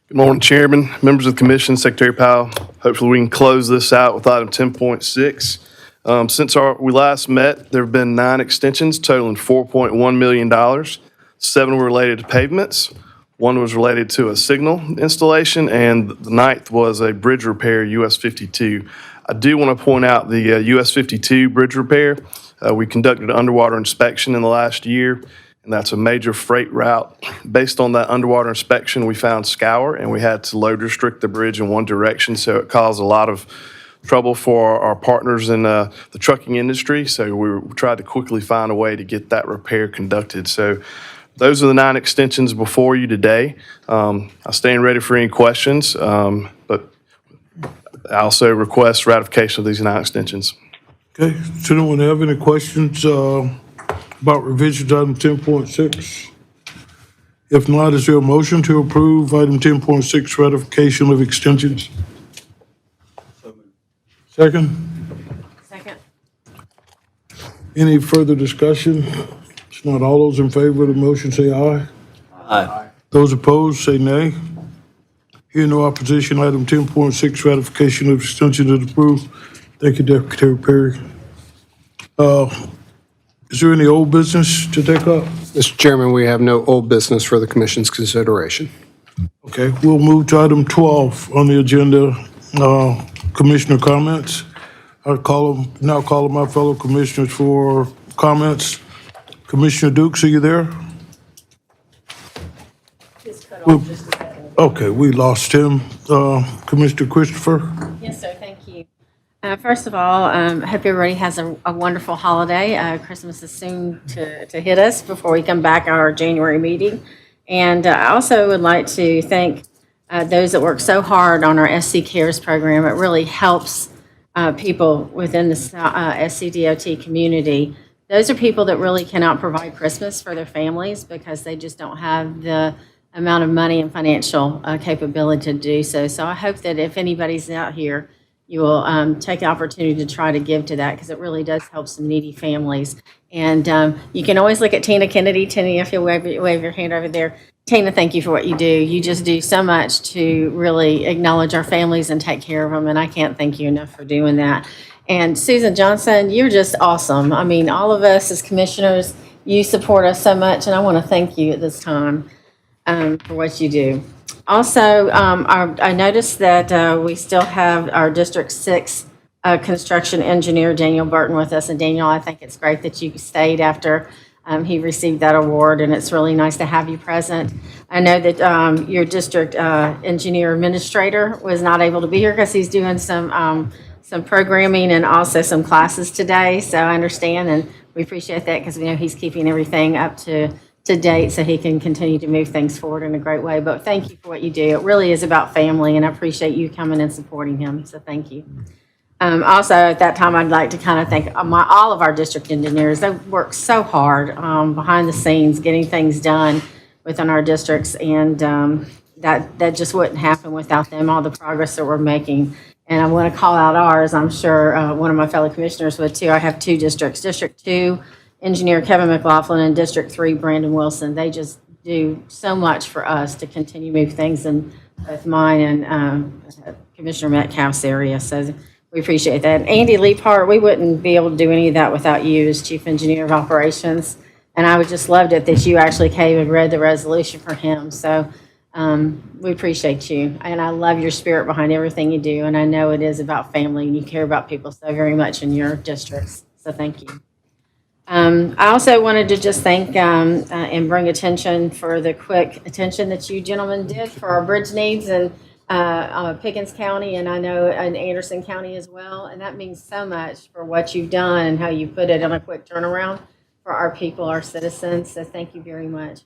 Good morning, Chairman, members of the Commission, Secretary Powell. Hopefully we can close this out with item 10.6. Since we last met, there have been 9 extensions totaling $4.1 million. 7 were related to pavements, 1 was related to a signal installation, and the 9th was a bridge repair, US 52. I do want to point out the US 52 bridge repair. We conducted an underwater inspection in the last year, and that's a major freight route. Based on that underwater inspection, we found scour, and we had to load restrict the bridge in one direction, so it caused a lot of trouble for our partners in the trucking industry, so we tried to quickly find a way to get that repair conducted. So those are the 9 extensions before you today. I stand ready for any questions, but I also request ratification of these 9 extensions. Okay, does anyone have any questions about revisions to item 10.6? If not, is there a motion to approve item 10.6, ratification of extensions? Second? Second. Any further discussion? If not, all those in favor of the motion say aye. Aye. Those opposed say nay. Hear no opposition, item 10.6, ratification of extension is approved. Thank you, Deputy Perry. Is there any old business to take up? Mr. Chairman, we have no old business for the Commission's consideration. Okay, we'll move to item 12 on the agenda, Commissioner comments. I'll now call on my fellow commissioners for comments. Commissioner Dukes, are you there? Okay, we lost him. Commissioner Christopher? Yes, sir, thank you. First of all, hope everybody has a wonderful holiday. Christmas is soon to hit us before we come back at our January meeting. And I also would like to thank those that work so hard on our SC Cares program. It really helps people within the SCDOT community. Those are people that really cannot provide Christmas for their families because they just don't have the amount of money and financial capability to do so. So I hope that if anybody's out here, you will take the opportunity to try to give to that because it really does help some needy families. And you can always look at Tina Kennedy. Tina, if you'll wave your hand over there. Tina, thank you for what you do. You just do so much to really acknowledge our families and take care of them, and I can't thank you enough for doing that. And Susan Johnson, you're just awesome. I mean, all of us as commissioners, you support us so much, and I want to thank you at this time for what you do. Also, I noticed that we still have our District 6 construction engineer, Daniel Burton, with us. And Daniel, I think it's great that you stayed after he received that award, and it's really nice to have you present. I know that your district engineer administrator was not able to be here because he's doing some programming and also some classes today. So I understand, and we appreciate that because we know he's keeping everything up to date so he can continue to move things forward in a great way. But thank you for what you do. It really is about family, and I appreciate you coming and supporting him. So thank you. Also, at that time, I'd like to kind of thank all of our district engineers. They work so hard behind the scenes, getting things done within our districts, and that just wouldn't happen without them, all the progress that we're making. And I want to call out ours. I'm sure one of my fellow commissioners would too. I have 2 districts. District 2, Engineer Kevin McLaughlin, and District 3, Brandon Wilson. They just do so much for us to continue to move things in both mine and Commissioner Metcalf's area. So We appreciate that. Andy Leaphart, we wouldn't be able to do any of that without you as Chief Engineer of Operations. And I would just loved it that you actually came and read the resolution for him. So we appreciate you. And I love your spirit behind everything you do. And I know it is about family and you care about people so very much in your districts. So thank you. I also wanted to just thank and bring attention for the quick attention that you gentlemen did for our bridge needs and Pickens County, and I know in Anderson County as well. And that means so much for what you've done and how you put it on a quick turnaround for our people, our citizens. So thank you very much.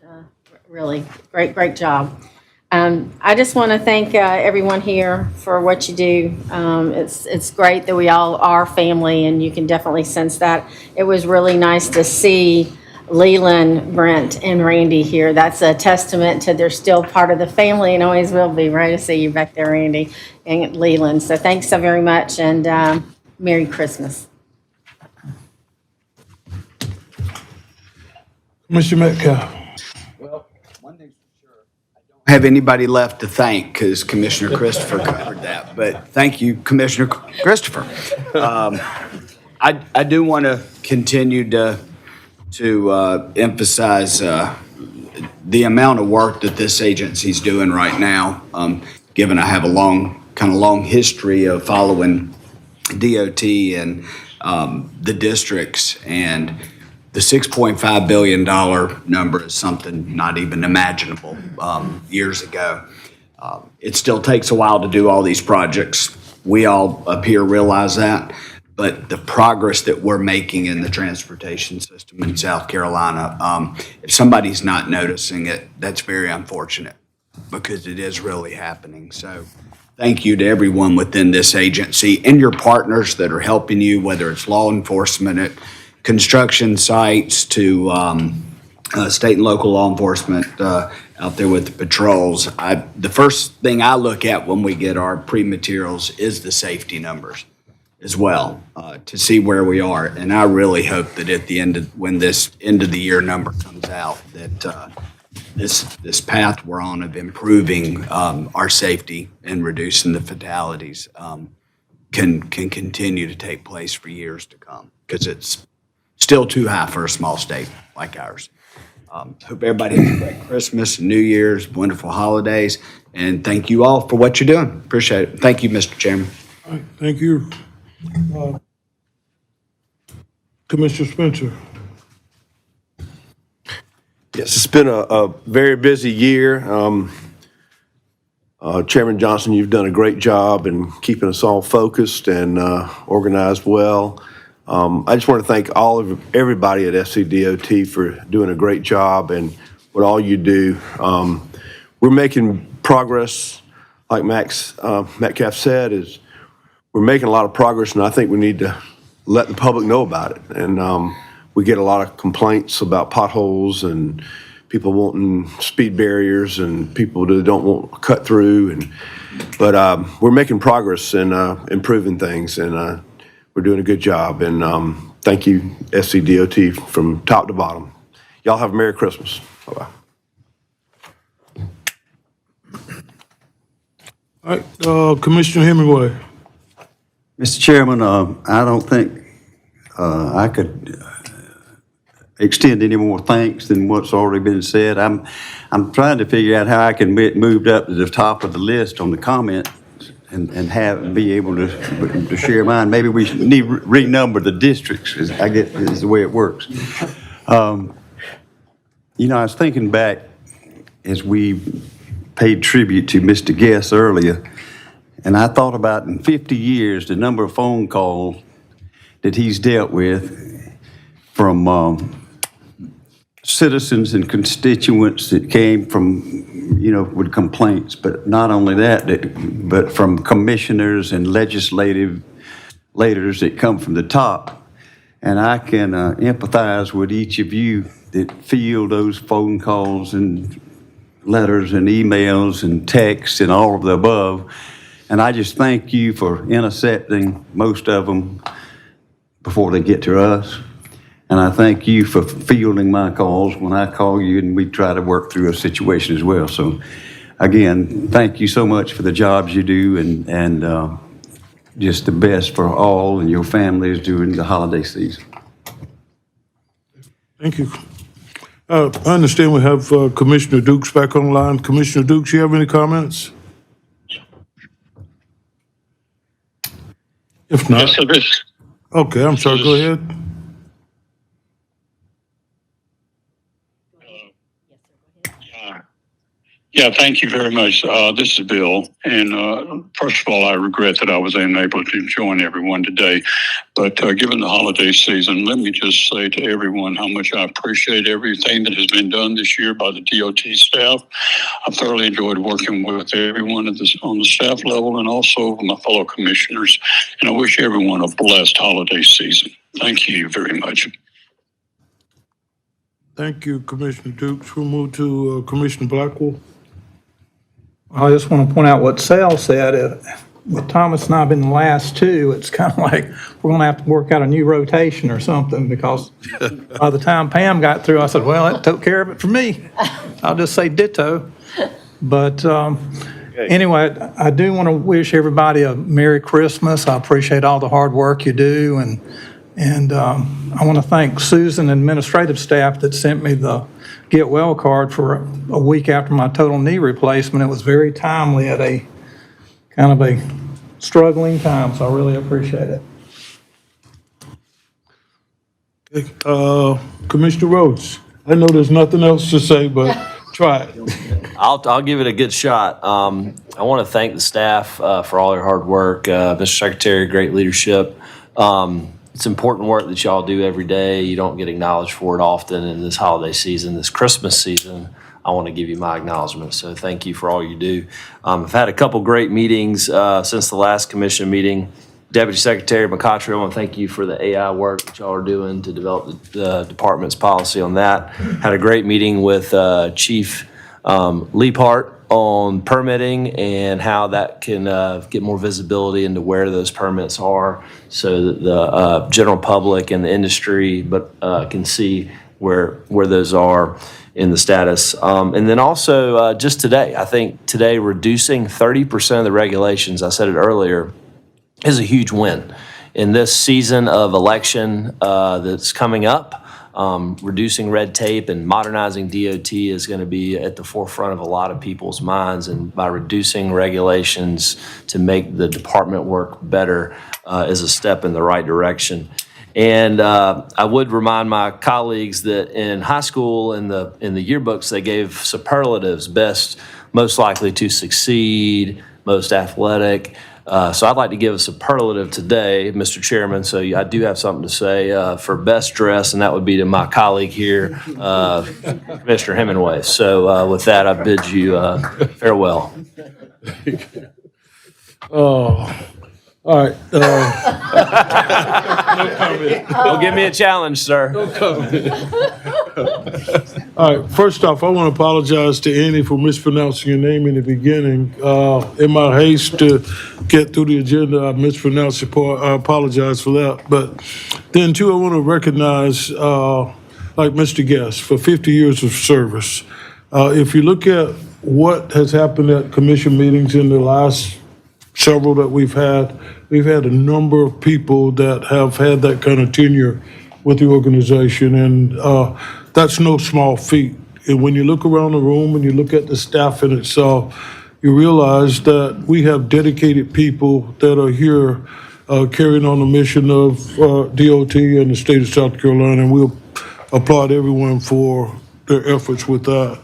Really great job. I just want to thank everyone here for what you do. It's great that we all are family, and you can definitely sense that. It was really nice to see Leland, Brent, and Randy here. That's a testament to they're still part of the family and always will be. Right to see you back there, Randy and Leland. So thanks so very much, and Merry Christmas. Mr. Metcalf. Have anybody left to thank, because Commissioner Christopher covered that, but thank you, Commissioner Christopher. I do want to continue to emphasize the amount of work that this agency's doing right now, given I have a long history of following DOT and the districts, and the $6.5 billion number is something not even imaginable years ago. It still takes a while to do all these projects. We all up here realize that, but the progress that we're making in the transportation system in South Carolina, if somebody's not noticing it, that's very unfortunate because it is really happening. So thank you to everyone within this agency and your partners that are helping you, whether it's law enforcement at construction sites to state and local law enforcement out there with the patrols. The first thing I look at when we get our pre-materials is the safety numbers as well, to see where we are. And I really hope that at the end when this end of the year number comes out, that this path we're on of improving our safety and reducing the fatalities can continue to take place for years to come, because it's still too high for a small state like ours. Hope everybody has a great Christmas, New Year's, wonderful holidays, and thank you all for what you're doing. Appreciate it. Thank you, Mr. Chairman. All right, thank you. Commissioner Spencer. Yes, it's been a very busy year. Chairman Johnson, you've done a great job in keeping us all focused and organized well. I just want to thank everybody at SCDOT for doing a great job and what all you do. We're making progress, like Metcalf said, we're making a lot of progress, and I think we need to let the public know about it. And we get a lot of complaints about potholes and people wanting speed barriers and people that don't want to cut through. But we're making progress and improving things, and we're doing a good job. And thank you, SCDOT, from top to bottom. Y'all have a Merry Christmas. Bye-bye. All right, Commissioner Hemingway. Mr. Chairman, I don't think I could extend any more thanks than what's already been said. I'm trying to figure out how I can get moved up to the top of the list on the comment and be able to share mine. Maybe we should need to renumber the districts, I get is the way it works. I was thinking back as we paid tribute to Mr. Guest earlier, and I thought about in 50 years the number of phone calls that he's dealt with from citizens and constituents that came from, with complaints, but not only that, but from commissioners and legislators that come from the top. And I can empathize with each of you that field those phone calls and letters and emails and texts and all of the above. And I just thank you for intercepting most of them before they get to us. And I thank you for fielding my calls when I call you and we try to work through a situation as well. So again, thank you so much for the jobs you do, and just the best for all and your families during the holiday season. Thank you. I understand we have Commissioner Dukes back online. Commissioner Dukes, you have any comments? If not, Yes, sir. okay, I'm sorry, go ahead. Yeah, thank you very much. This is Bill. And first of all, I regret that I was unable to join everyone today. But given the holiday season, let me just say to everyone how much I appreciate everything that has been done this year by the DOT staff. I thoroughly enjoyed working with everyone on the staff level and also my fellow commissioners. And I wish everyone a blessed holiday season. Thank you very much. Thank you, Commissioner Dukes. We'll move to Commissioner Blackwell. I just want to point out what Sal said. With Thomas and I being the last two, it's kind of like we're going to have to work out a new rotation or something, because by the time Pam got through, I said, well, that took care of it for me. I'll just say ditto. But anyway, I do want to wish everybody a Merry Christmas. I appreciate all the hard work you do. And I want to thank Susan and administrative staff that sent me the Get Well card for a week after my total knee replacement. It was very timely at a kind of a struggling time, so I really appreciate it. Okay, Commissioner Rhodes, I know there's nothing else to say, but try it. I'll give it a good shot. I want to thank the staff for all your hard work. Mr. Secretary, great leadership. It's important work that y'all do every day. You don't get acknowledged for it often in this holiday season, this Christmas season. I want to give you my acknowledgement. So thank you for all you do. I've had a couple great meetings since the last commission meeting. Deputy Secretary McCautry, I want to thank you for the AI work that y'all are doing to develop the department's policy on that. Had a great meeting with Chief Leapart on permitting and how that can get more visibility into where those permits are, so that the general public and the industry can see where those are in the status. And then also just today, I think today reducing 30% of the regulations, I said it earlier, is a huge win. In this season of election that's coming up, reducing red tape and modernizing DOT is going to be at the forefront of a lot of people's minds. And by reducing regulations to make the department work better is a step in the right direction. And I would remind my colleagues that in high school, in the yearbooks, they gave superlatives: best, most likely to succeed, most athletic. So I'd like to give a superlative today, Mr. Chairman. So I do have something to say for best dress, and that would be to my colleague here, Commissioner Hemingway. So with that, I bid you farewell. Oh, all right. Don't give me a challenge, sir. All right, first off, I want to apologize to Annie for mispronouncing your name in the beginning. In my haste to get through the agenda, I mispronounced it. I apologize for that. But then, too, I want to recognize, like Mr. Guest, for 50 years of service. If you look at what has happened at commission meetings in the last several that we've had a number of people that have had that kind of tenure with the organization, and that's no small feat. And when you look around the room and you look at the staff in itself, you realize that we have dedicated people that are here carrying on the mission of DOT and the state of South Carolina, and we'll applaud everyone for their efforts with that.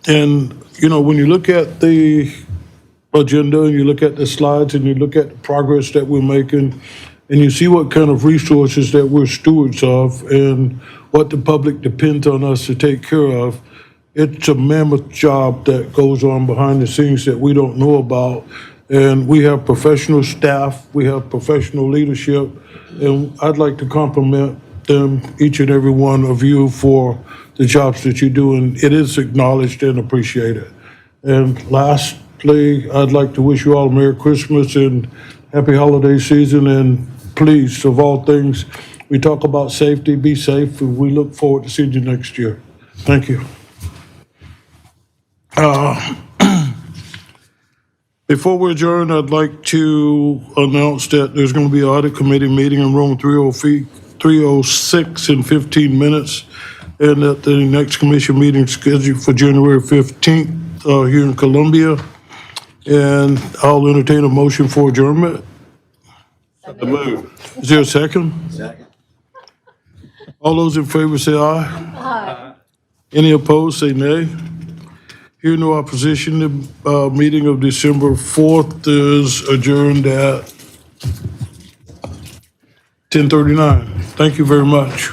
And, you know, when you look at the agenda and you look at the slides and you look at the progress that we're making, and you see what kind of resources that we're stewards of and what the public depends on us to take care of, it's a mammoth job that goes on behind the scenes that we don't know about. And we have professional staff, we have professional leadership, and I'd like to compliment them, each and every one of you, for the jobs that you do, and it is acknowledged and appreciated. And lastly, I'd like to wish you all a Merry Christmas and Happy Holiday Season, and please, of all things, we talk about safety, be safe, and we look forward to seeing you next year. Thank you. Before we adjourn, I'd like to announce that there's going to be an audit committee meeting in room 306 in 15 minutes, and that the next commission meeting is scheduled for January 15th here in Columbia. And I'll entertain a motion for adjournment. The move. Is there a second? Second. All those in favor say aye. Aye. Any opposed, say nay. Hearing no opposition, the meeting of December 4th is adjourned at 10:39. Thank you very much.